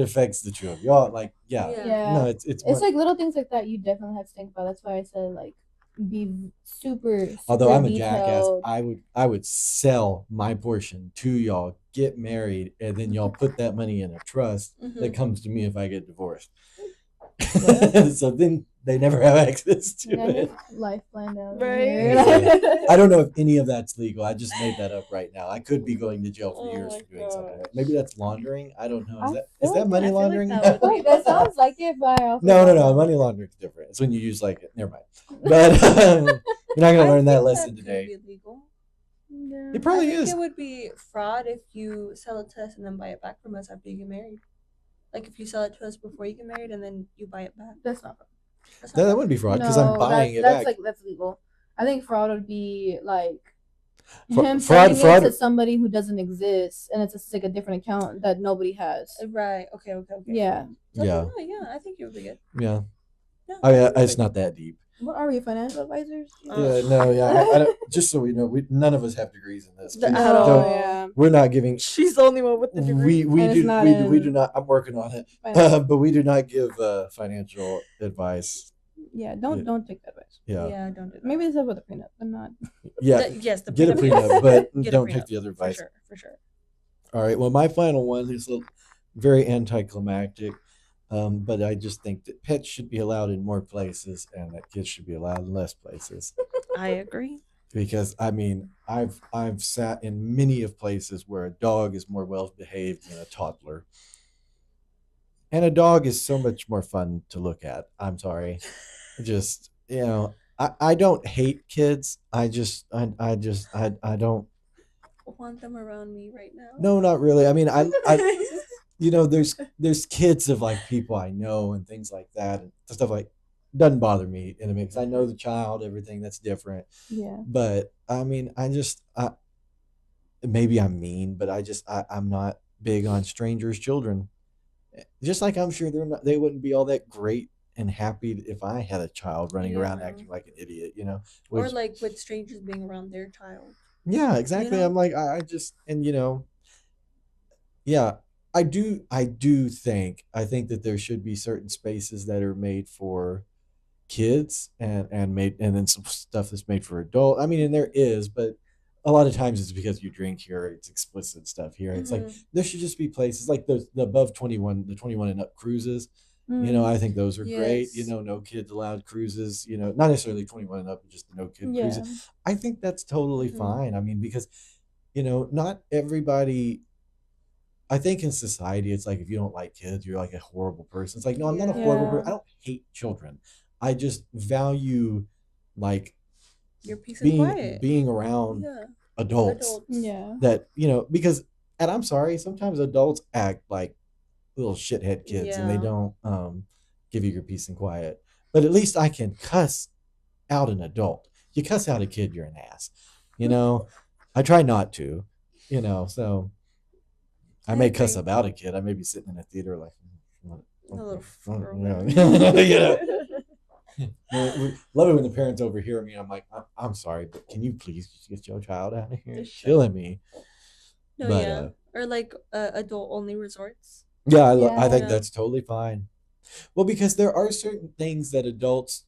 affects the two of y'all. Like, no, it's like little things like that you definitely have to think about. That's why I said like be super although I'm a detailed. jackass, I would sell my portion to y'all, get married, and then y'all put that money in a trust that comes to me if I get divorced. So then they never have access to it. Life planned out. Right. I don't know if any of that's legal. I just made that up right now. I could be going to jail for years for doing something. Maybe that's laundering. I don't know. Is that money laundering? That sounds like it, but I also no. Money laundering is different. It's when you use never mind. But you're not gonna learn that lesson today. Could be illegal. Yeah. It probably is. It would be fraud if you sell it to us and then buy it back from us after you get married. Like if you sell it to us before you get married and then you buy it back. That's not fraud. That wouldn't be fraud because I'm buying it back. That's legal. I think fraud would be like him selling it to somebody who doesn't exist, and it's just like a different account that nobody has. Right. Okay. Yeah. Yeah. I think it would be good. Yeah. No, it's not that deep. What are we, financial advisors? I don't, just so we know, none of us have degrees in this. We're not giving. She's the only one with the degree. We do not. I'm working on it, but we do not give financial advice. Yeah, don't take that advice. Yeah, don't do that. Maybe this is with a prenup, but not. Yeah, yes, get a prenup, but don't take the other advice. For sure. All right. Well, my final one is very anticlimactic. But I just think that pets should be allowed in more places and that kids should be allowed in less places. I agree. Because I mean, I've sat in many of places where a dog is more well behaved than a toddler. And a dog is so much more fun to look at. I'm sorry. Just, I don't hate kids. I don't want them around me right now. No, not really. I mean, I there's kids of people I know and things like that, and stuff doesn't bother me in a mix. I know the child, everything that's different. Yeah. But I mean, maybe I'm mean, but I'm not big on strangers' children. Just like I'm sure they wouldn't be all that great and happy if I had a child running around acting like an idiot, or with strangers being around their child. Yeah, exactly. I'm like, I think that there should be certain spaces that are made for kids and then some stuff that's made for adult. I mean, and there is, but a lot of times it's because you drink here, it's explicit stuff here. It's like there should just be places like the above 21, the 21 and up cruises. I think those are great. Yes. No kids allowed cruises, not necessarily 21 and up, but just the no kid Yeah. cruises. I think that's totally Mhm. fine. I mean, because, not everybody, I think in society, it's like if you don't like kids, you're like a horrible person. It's like, no, I'm not a horrible person. Yeah. I don't hate children. I just value like Your peace and quiet. being around Yeah. adults Yeah. that, because, and I'm sorry, sometimes adults act like little shithead kids and they Yeah. don't give you your peace and quiet. But at least I can cuss out an adult. You cuss out a kid, you're an ass. I try not to, so I may cuss agree. about a kid. I may be sitting in a theater like, A little love it when the parents overhear me. I'm like, I'm sorry, but can you please just get your child out of here? It's Just killing me. No, But, yeah. Or like adult only resorts. Yeah, I think Yeah. that's totally fine. Well, because there are certain things that adults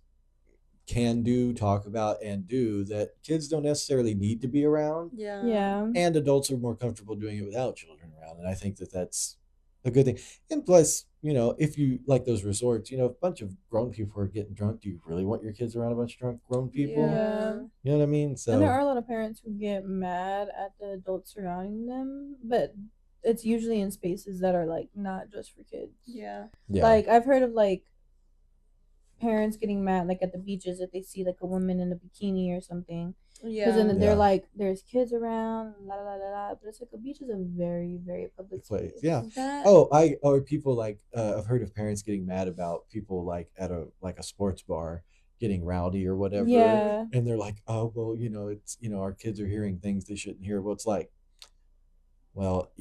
can do, talk about, and do that kids don't necessarily need to be around, Yeah. Yeah. and adults are more comfortable doing it without children around. And I think that that's a good thing. And plus, if you like those resorts, a bunch of grown people are getting drunk. Do you really want your kids around a bunch of drunk grown people? Yeah. You know what I mean? So And there are a lot of parents who get mad at the adults surrounding them, but it's usually in spaces that are like not just for kids. Yeah. yeah, Like I've heard of like parents getting mad like at the beaches if they see like a woman in a bikini or something. Yeah. Because then they're Yeah. like, there's kids around, la la la la. But it's like a beach is a very, very public place. space. Yeah. That, Or people like I've heard of parents getting mad about people like at a sports bar getting rowdy or whatever. Yeah. And they're like, oh well, it's our kids are hearing things they shouldn't hear. Well, it's like, well,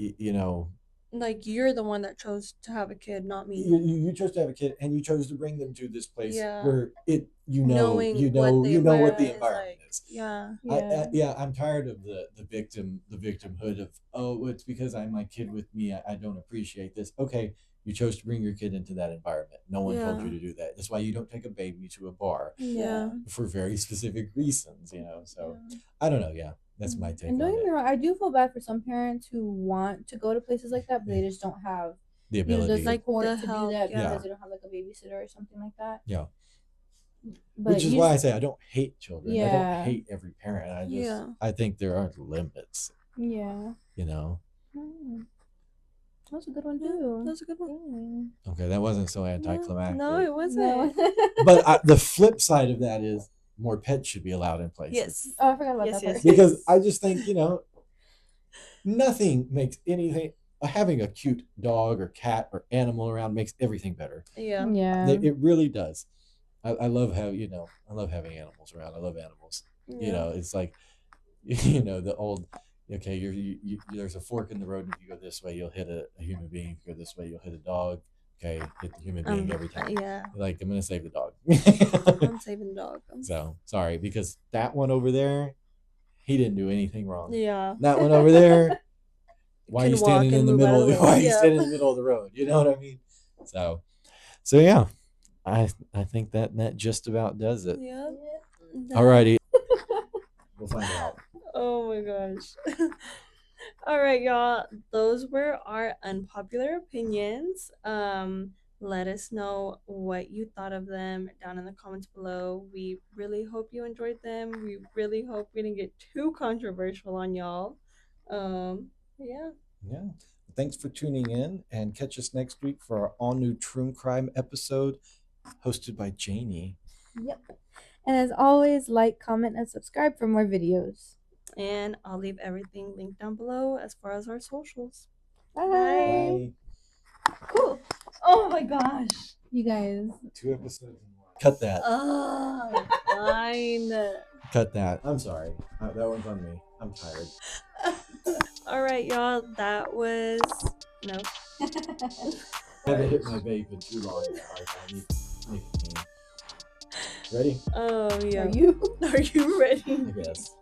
like you're the one that chose to have a kid, not me. you chose to have a kid and you chose to bring them to this place Yeah. where Knowing what the environment like. is. Yeah. I'm tired of the victimhood of, oh, it's because I'm my kid with me. I don't appreciate this. Okay, you chose to bring your kid into that environment. No one told you to do that. That's why you don't take a baby to a bar Yeah. for very specific reasons. So I don't know. Yeah, that's my take And don't on get me it. wrong, I do feel bad for some parents who want to go to places like that, but they just don't have The the ability, like, support the to help, do that yeah. because they don't have like a babysitter or something like that. yeah. But Which is why I say I don't hate children. I Yeah. don't hate every parent. Yeah. I think there are limits. Yeah. That's a good one too. That's a good one. Okay, that wasn't so anticlimactic. No, it wasn't. No. But the flip side of that is more pets should be allowed in places. Yes. Oh, I forgot about Yes, that yes, part. Because I just think, nothing makes anything, having a cute dog or cat or animal around makes everything better. Yeah. Yeah. It really does. I love how, I love having animals around. I love animals. Yeah. It's like, the old, okay, there's a fork in the road. And if you go this way, you'll hit a human being. If you go this way, you'll hit a dog. Okay, hit the human being every time. Yeah. Like, I'm going to save the dog. I'm saving the dog. So, sorry, because that one over there, he didn't do anything wrong. Yeah. That one over there, why are Can you standing walk in and the move out middle of of the why are way. you Yeah. standing in the middle of the road? You know what I mean? So yeah. I think that just about does it. Yeah. Alrighty. We'll find out. Oh my gosh. All right, y'all. Those were our unpopular opinions. Let us know what you thought of them down in the comments below. We really hope you enjoyed them. We really hope we didn't get too controversial on y'all. Yeah. Yeah. Thanks for tuning in and catch us next week for our all new True Crime episode hosted by Janie. Yep. And as always, like, comment, and subscribe for more videos. And I'll leave everything linked down below as far as our socials. Bye. Bye. Cool. Oh my gosh. You guys. 2 episodes in 1. Cut that. Oh, fine. Cut that. I'm sorry. That one's on me. I'm tired. All right, y'all. That was no. I haven't hit my vape in too long now. I need nicotine. Ready? Oh yeah. Are you? Are you ready? I guess.